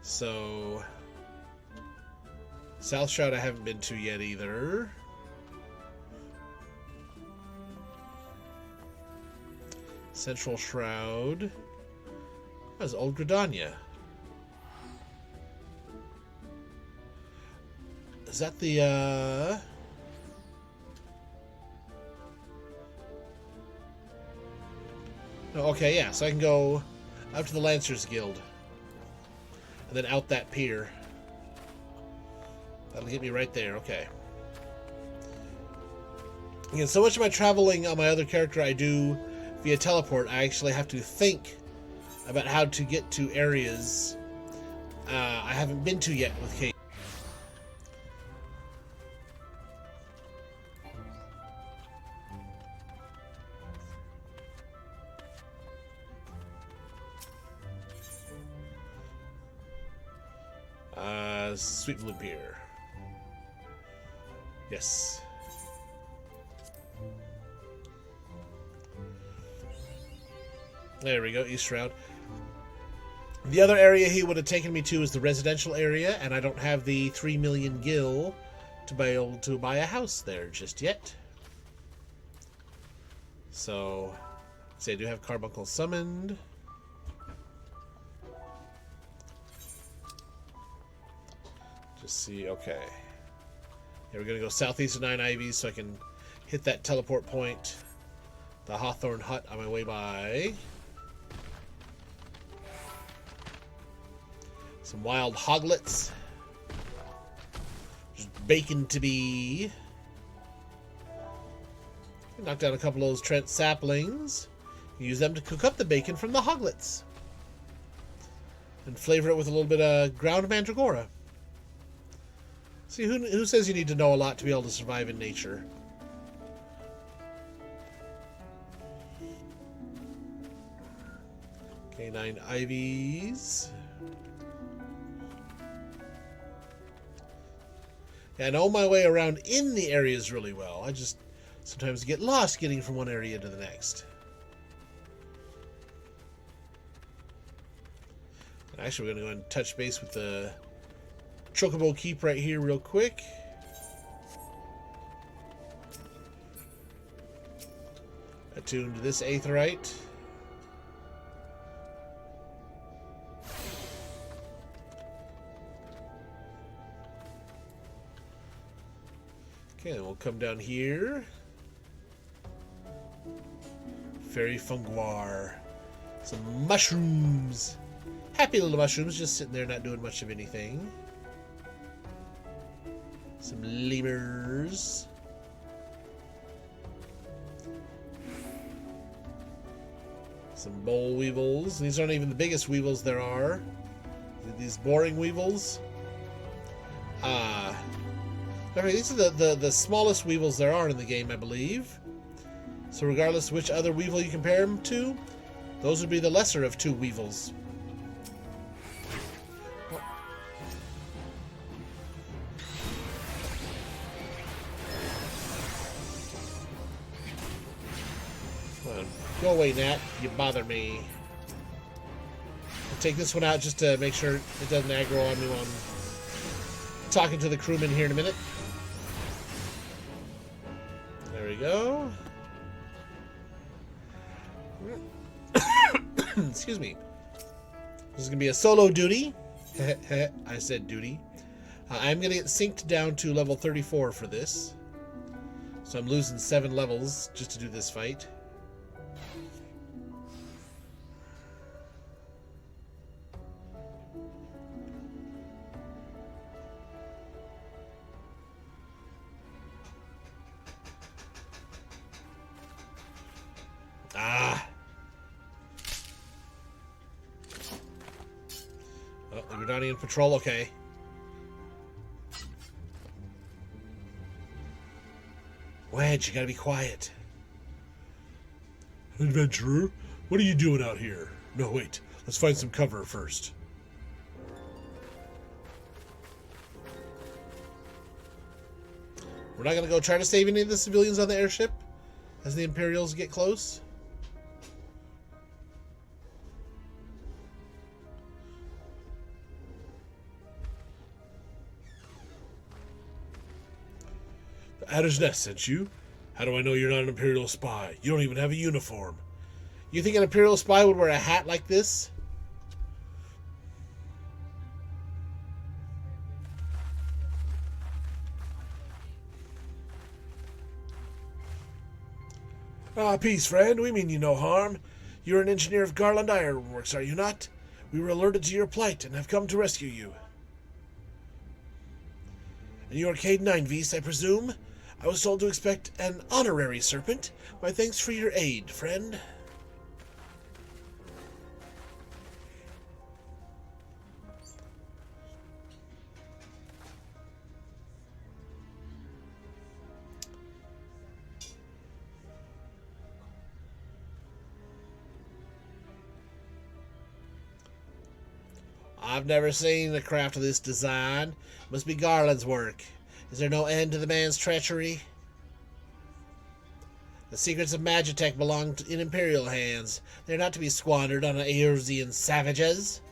So... South Shroud I haven't been to yet either. Central Shroud. That's Old Gridania. Is that the, Oh, okay, yeah, so I can go up to the Lancers Guild. And then out that pier. That'll get me right there, okay. Again, so much of my traveling on my other character I do via teleport, I actually have to think about how to get to areas I haven't been to yet with Kate. Sweet Blue Pier. Yes. There we go, East Shroud. The other area he would have taken me to is the residential area, and I don't have the 3 million gil to be able to buy a house there just yet. So, say I do have Carbuncle summoned. Just see, okay. Yeah, we're gonna go southeast of Nine Ivies so I can hit that teleport point. The Hawthorne Hut on my way by. Some wild hoglets. Just bacon to be. Knock down a couple of those Trent saplings. Use them to cook up the bacon from the hoglets. And flavor it with a little bit of ground mandragora. See, who says you need to know a lot to be able to survive in nature? Okay, Nine Ivies. Yeah, I know my way around in the areas really well. I just sometimes get lost getting from one area to the next. And actually, we're going to go and touch base with the Chocobo Keep right here real quick. Attuned to this Aetherite. Okay, then we'll come down here. Fairy Funguar. Some mushrooms. Happy little mushrooms just sitting there not doing much of anything. Some lemurs. Some boll weevils. These aren't even the biggest weevils there are. These boring weevils. Okay, these are the smallest weevils there are in the game, I believe. So regardless of which other weevil you compare them to, those would be the lesser of two weevils. Come on, go away, Nat. You bother me. I'll take this one out just to make sure it doesn't aggro on me while I'm talking to the crewman here in a minute. There we go. Excuse me. This is going to be a solo duty. I said duty. I'm going to get synced down to level 34 for this. So I'm losing 7 levels just to do this fight. Oh, the Gridanian patrol, okay. Wedge, you gotta be quiet. Adventurer, what are you doing out here? No, wait. Let's find some cover first. We're not gonna go try to save any of the civilians on the airship as the Imperials get close. The Adder's Nest sent you? How do I know you're not an Imperial spy? You don't even have a uniform. You think an Imperial spy would wear a hat like this? Ah, peace, friend. We mean you no harm. You're an engineer of Garland Ironworks, are you not? We were alerted to your plight and have come to rescue you. And you are Cade Ninevies, I presume? I was told to expect an honorary serpent. My thanks for your aid, friend. I've never seen the craft of this design. Must be Garland's work. Is there no end to the man's treachery? The secrets of Magitech belong in Imperial hands. They're not to be squandered on Eorzean savages.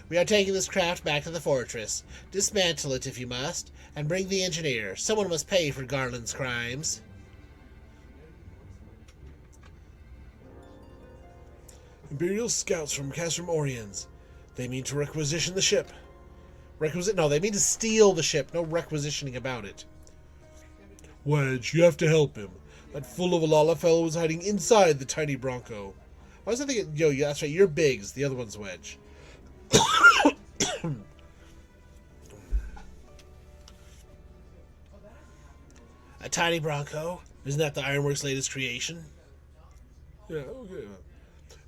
We are taking this craft back to the fortress. Dismantle it if you must, and bring the engineer. Someone must pay for Garland's crimes. Imperial scouts from Castrum Oriens. They mean to requisition the ship. No, they mean to steal the ship. No requisitioning about it. Wedge, you have to help him. That fool of a Lala fellow was hiding inside the tiny Bronco. Why was I thinking, yo, that's right, you're Biggs. The other one's Wedge. A tiny Bronco? Isn't that the Ironworks' latest creation? Yeah, okay.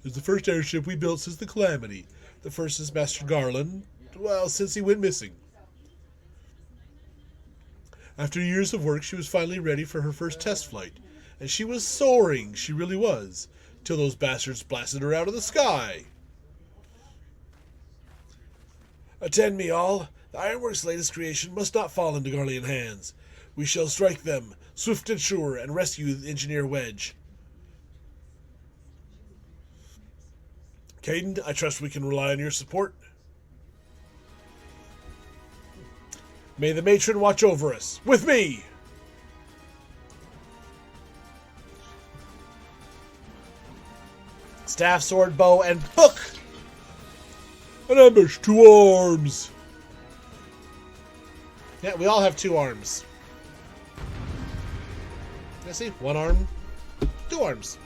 It's the first airship we built since the Calamity. The first is Master Garland, well, since he went missing. After years of work, she was finally ready for her first test flight. And she was soaring, she really was, till those bastards blasted her out of the sky. Attend me all. The Ironworks' latest creation must not fall into Garlean hands. We shall strike them, swift and sure, and rescue Engineer Wedge. Caden, I trust we can rely on your support. May the matron watch over us. With me! Staff, sword, bow, and hook! An ambush, 2 arms! Yeah, we all have 2 arms. I see, 1 arm, 2 arms.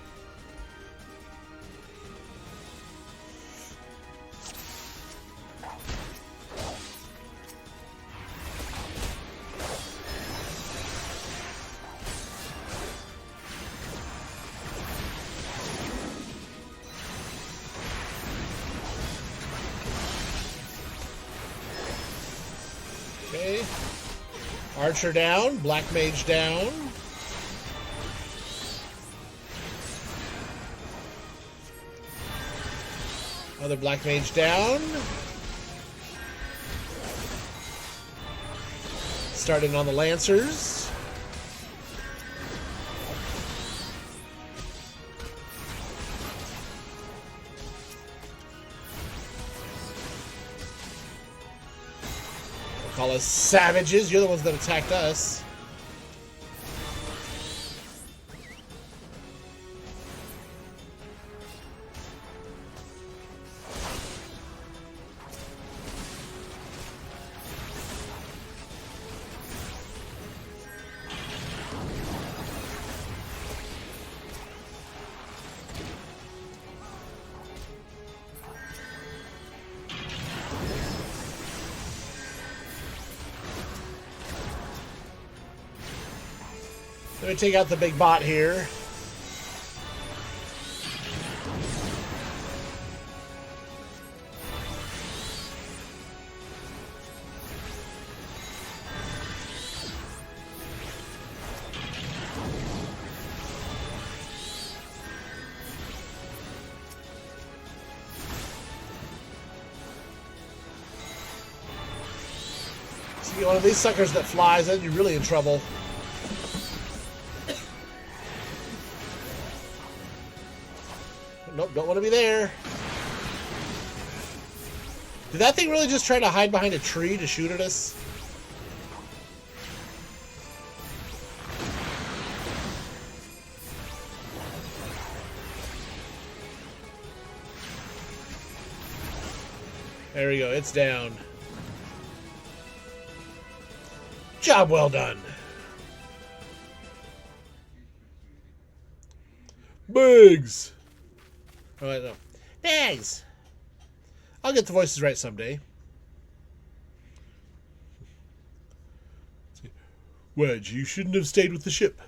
Okay. Archer down. Black Mage down. Other Black Mage down. Starting on the Lancers. Call us savages. You're the ones that attacked us. Let me take out the big bot here. See, one of these suckers that flies, then you're really in trouble. Nope, don't want to be there. Did that thing really just try to hide behind a tree to shoot at us? There we go, it's down. Job well done. Biggs! Oh, no. Biggs! I'll get the voices right someday. Wedge, you shouldn't have stayed with the ship.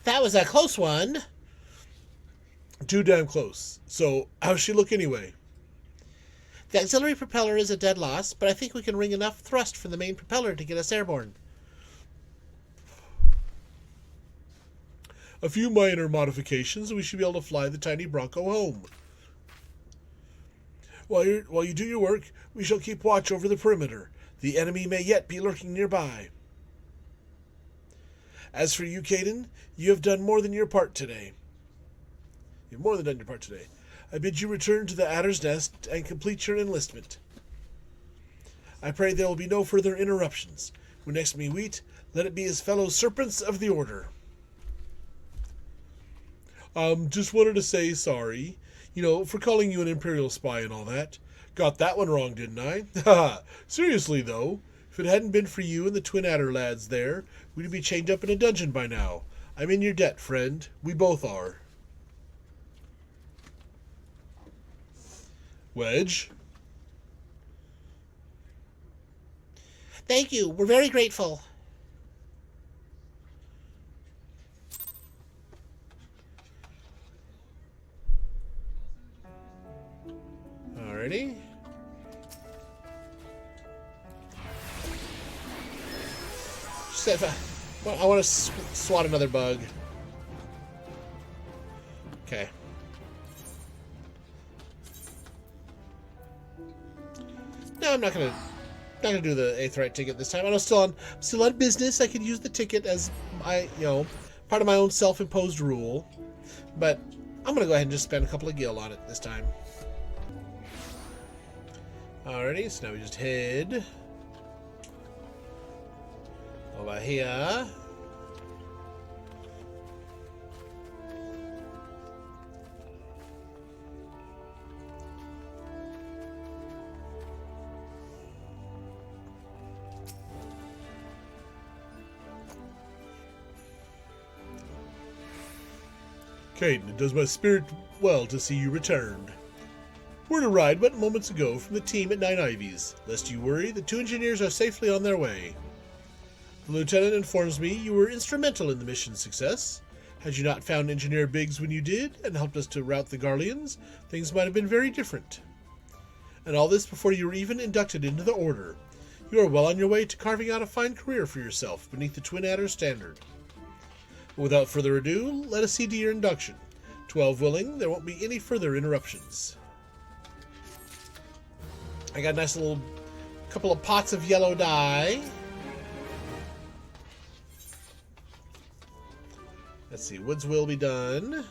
That was a close one. Too damn close. So, how's she look anyway? The auxiliary propeller is a dead loss, but I think we can wring enough thrust from the main propeller to get us airborne. A few minor modifications and we should be able to fly the tiny Bronco home. While you do your work, we shall keep watch over the perimeter. The enemy may yet be lurking nearby. As for you, Caden, you have done more than your part today. You've more than done your part today. I bid you return to the Adder's Nest and complete your enlistment. I pray there will be no further interruptions. When next we meet, let it be as fellow serpents of the Order. Just wanted to say sorry, for calling you an Imperial spy and all that. Got that one wrong, didn't I? Haha. Seriously, though, if it hadn't been for you and the Twin Adder lads there, we'd be chained up in a dungeon by now. I'm in your debt, friend. We both are. Wedge? Thank you. We're very grateful. Alrighty. I want to swat another bug. Okay. No, I'm not gonna do the Aetheryte ticket this time. I'm still on business. I could use the ticket as part of my own self-imposed rule, but I'm gonna go ahead and just spend a couple of gil on it this time. Alrighty, so now we just head over here. Caden, it does my spirit well to see you returned. Word arrived but moments ago from the team at Nine Ivies. Lest you worry, the 2 engineers are safely on their way. The lieutenant informs me you were instrumental in the mission's success. Had you not found Engineer Biggs when you did, and helped us to rout the Garleans, things might have been very different. And all this before you were even inducted into the Order. You are well on your way to carving out a fine career for yourself beneath the Twin Adder standard. But without further ado, let us see to your induction. 12 willing, there won't be any further interruptions. I got a nice little couple of pots of yellow dye. Let's see, Woods will be done.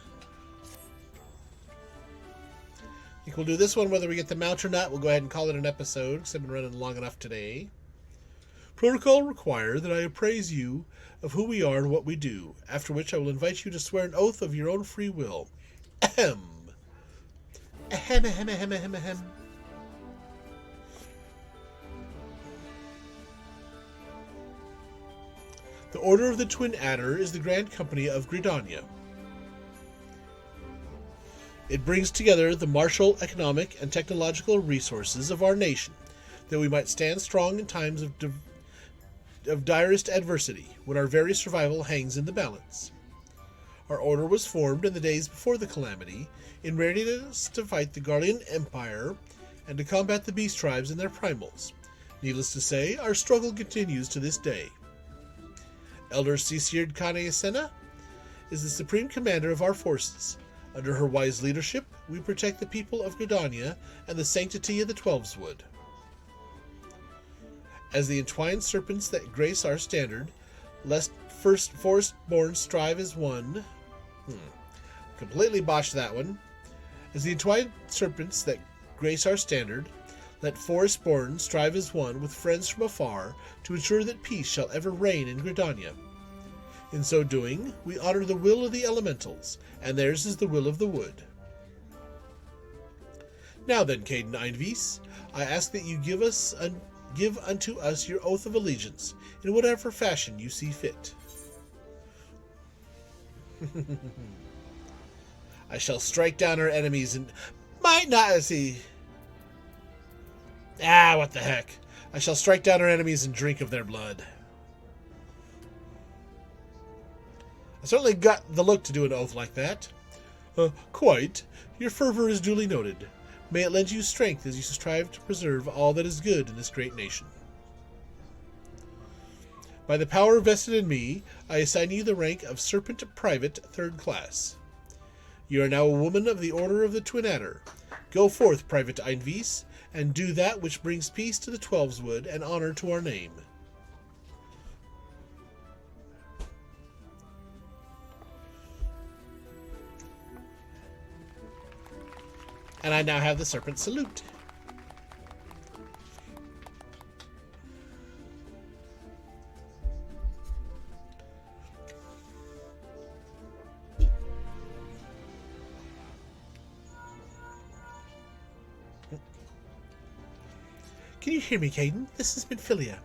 think we'll do this one whether we get the mount or not. We'll go ahead and call it an episode because I've been running long enough today. Protocol require that I appraise you of who we are and what we do, after which I will invite you to swear an oath of your own free will. Ahem. Ahem, ahem, ahem, ahem, ahem. The Order of the Twin Adder is the Grand Company of Gridania. It brings together the martial, economic, and technological resources of our nation, that we might stand strong in times of direst adversity, when our very survival hangs in the balance. Our order was formed in the days before the calamity, in readiness to fight the Garlean Empire and to combat the beast tribes and their primals. Needless to say, our struggle continues to this day. Elder Cicird Kane Senna is the supreme commander of our forces. Under her wise leadership, we protect the people of Gridania and the sanctity of the Twelveswood. As the entwined serpents that grace our standard, lest first forest-born strive as one. Completely botched that one. As the entwined serpents that grace our standard, let forest-born strive as one with friends from afar to ensure that peace shall ever reign in Gridania. In so doing, we honor the will of the elementals, and theirs is the will of the wood. Now then, Caden Einvies, I ask that you give unto us your oath of allegiance, in whatever fashion you see fit. I shall strike down our enemies and might not see. What the heck. I shall strike down our enemies and drink of their blood. I certainly got the look to do an oath like that. Quite. Your fervor is duly noted. May it lend you strength as you strive to preserve all that is good in this great nation. By the power vested in me, I assign you the rank of Serpent Private, 3rd Class. You are now a woman of the Order of the Twin Adder. Go forth, Private Einvies, and do that which brings peace to the Twelveswood and honor to our name. And I now have the Serpent Salute. Can you hear me, Caden? This has been Philia.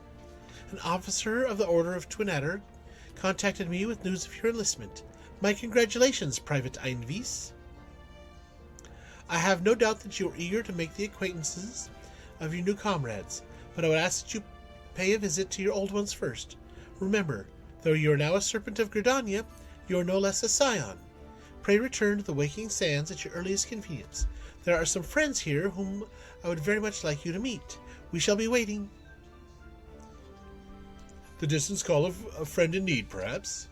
An officer of the Order of Twin Adder contacted me with news of your enlistment. My congratulations, Private Einvies. I have no doubt that you are eager to make the acquaintances of your new comrades, but I would ask that you pay a visit to your old ones first. Remember, though you are now a Serpent of Gridania, you are no less a Scion. Pray return to the Waking Sands at your earliest convenience. There are some friends here whom I would very much like you to meet. We shall be waiting. The distant call of a friend in need, perhaps?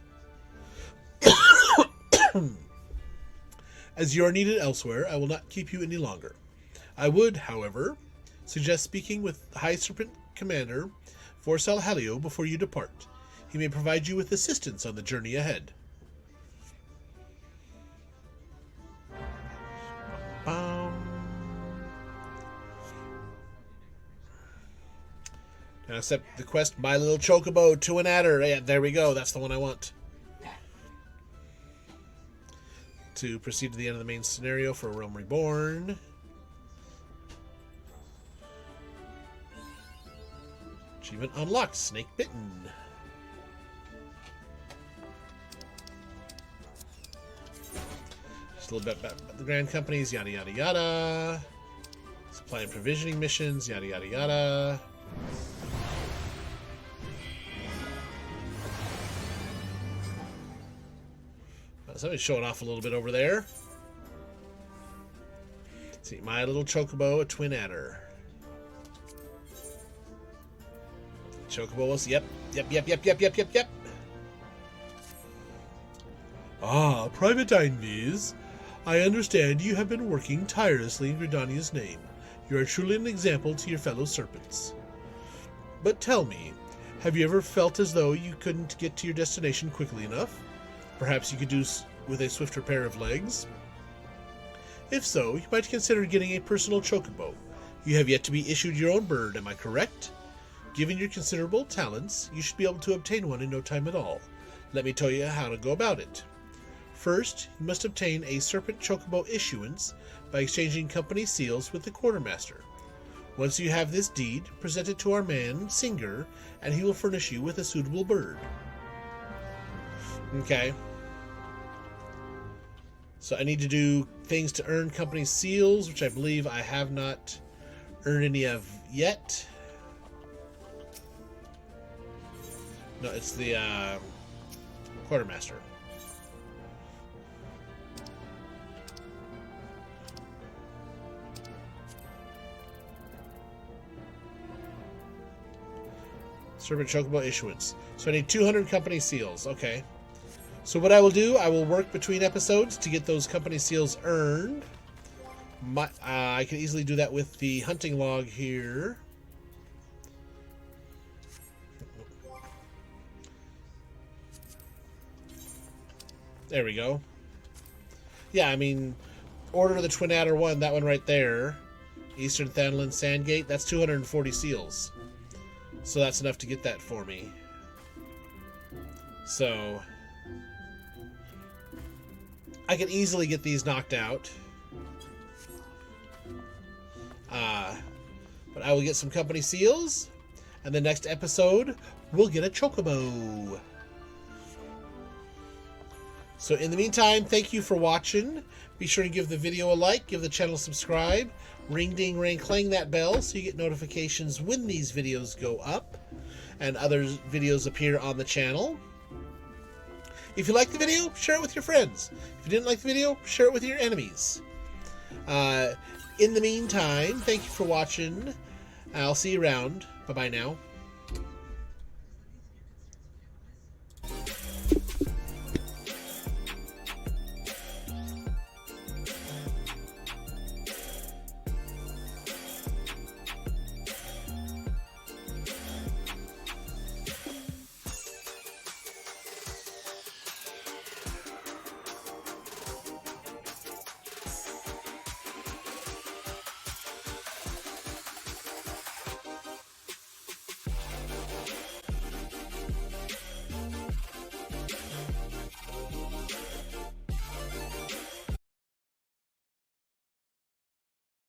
As you are needed elsewhere, I will not keep you any longer. I would, however, suggest speaking with High Serpent Commander Forsal Halio before you depart. He may provide you with assistance on the journey ahead. Now accept the quest, My Little Chocobo to an Adder. Yeah, there we go. That's the one I want. To proceed to the end of the main scenario for Realm Reborn. Achievement unlocked. Snake Bitten. Just a little bit about the Grand Companies, yada yada yada. Supply and provisioning missions, yada yada yada. Somebody's showing off a little bit over there. Let's see, My Little Chocobo, a Twin Adder. Chocobo was, yep. Ah, Private Einvies, I understand you have been working tirelessly in Gridania's name. You are truly an example to your fellow serpents. But tell me, have you ever felt as though you couldn't get to your destination quickly enough? Perhaps you could do with a swifter pair of legs? If so, you might consider getting a personal chocobo. You have yet to be issued your own bird, am I correct? Given your considerable talents, you should be able to obtain one in no time at all. Let me tell you how to go about it. First, you must obtain a Serpent Chocobo issuance by exchanging company seals with the quartermaster. Once you have this deed, present it to our man, Singer, and he will furnish you with a suitable bird. Okay. So I need to do things to earn company seals, which I believe I have not earned any of yet. No, it's the quartermaster. Serpent Chocobo issuance. So I need 200 company seals. Okay. So what I will do, I will work between episodes to get those company seals earned. I can easily do that with the hunting log here. There we go. Yeah, I mean, Order of the Twin Adder 1, that one right there. Eastern Thanlin Sandgate, that's 240 seals. So that's enough to get that for me. So I can easily get these knocked out. But I will get some company seals, and the next episode we'll get a chocobo. So in the meantime, thank you for watching. Be sure to give the video a like, give the channel a subscribe, ring ding ring clang that bell so you get notifications when these videos go up and other videos appear on the channel. If you liked the video, share it with your friends. If you didn't like the video, share it with your enemies. In the meantime, thank you for watching. I'll see you around. Bye-bye now.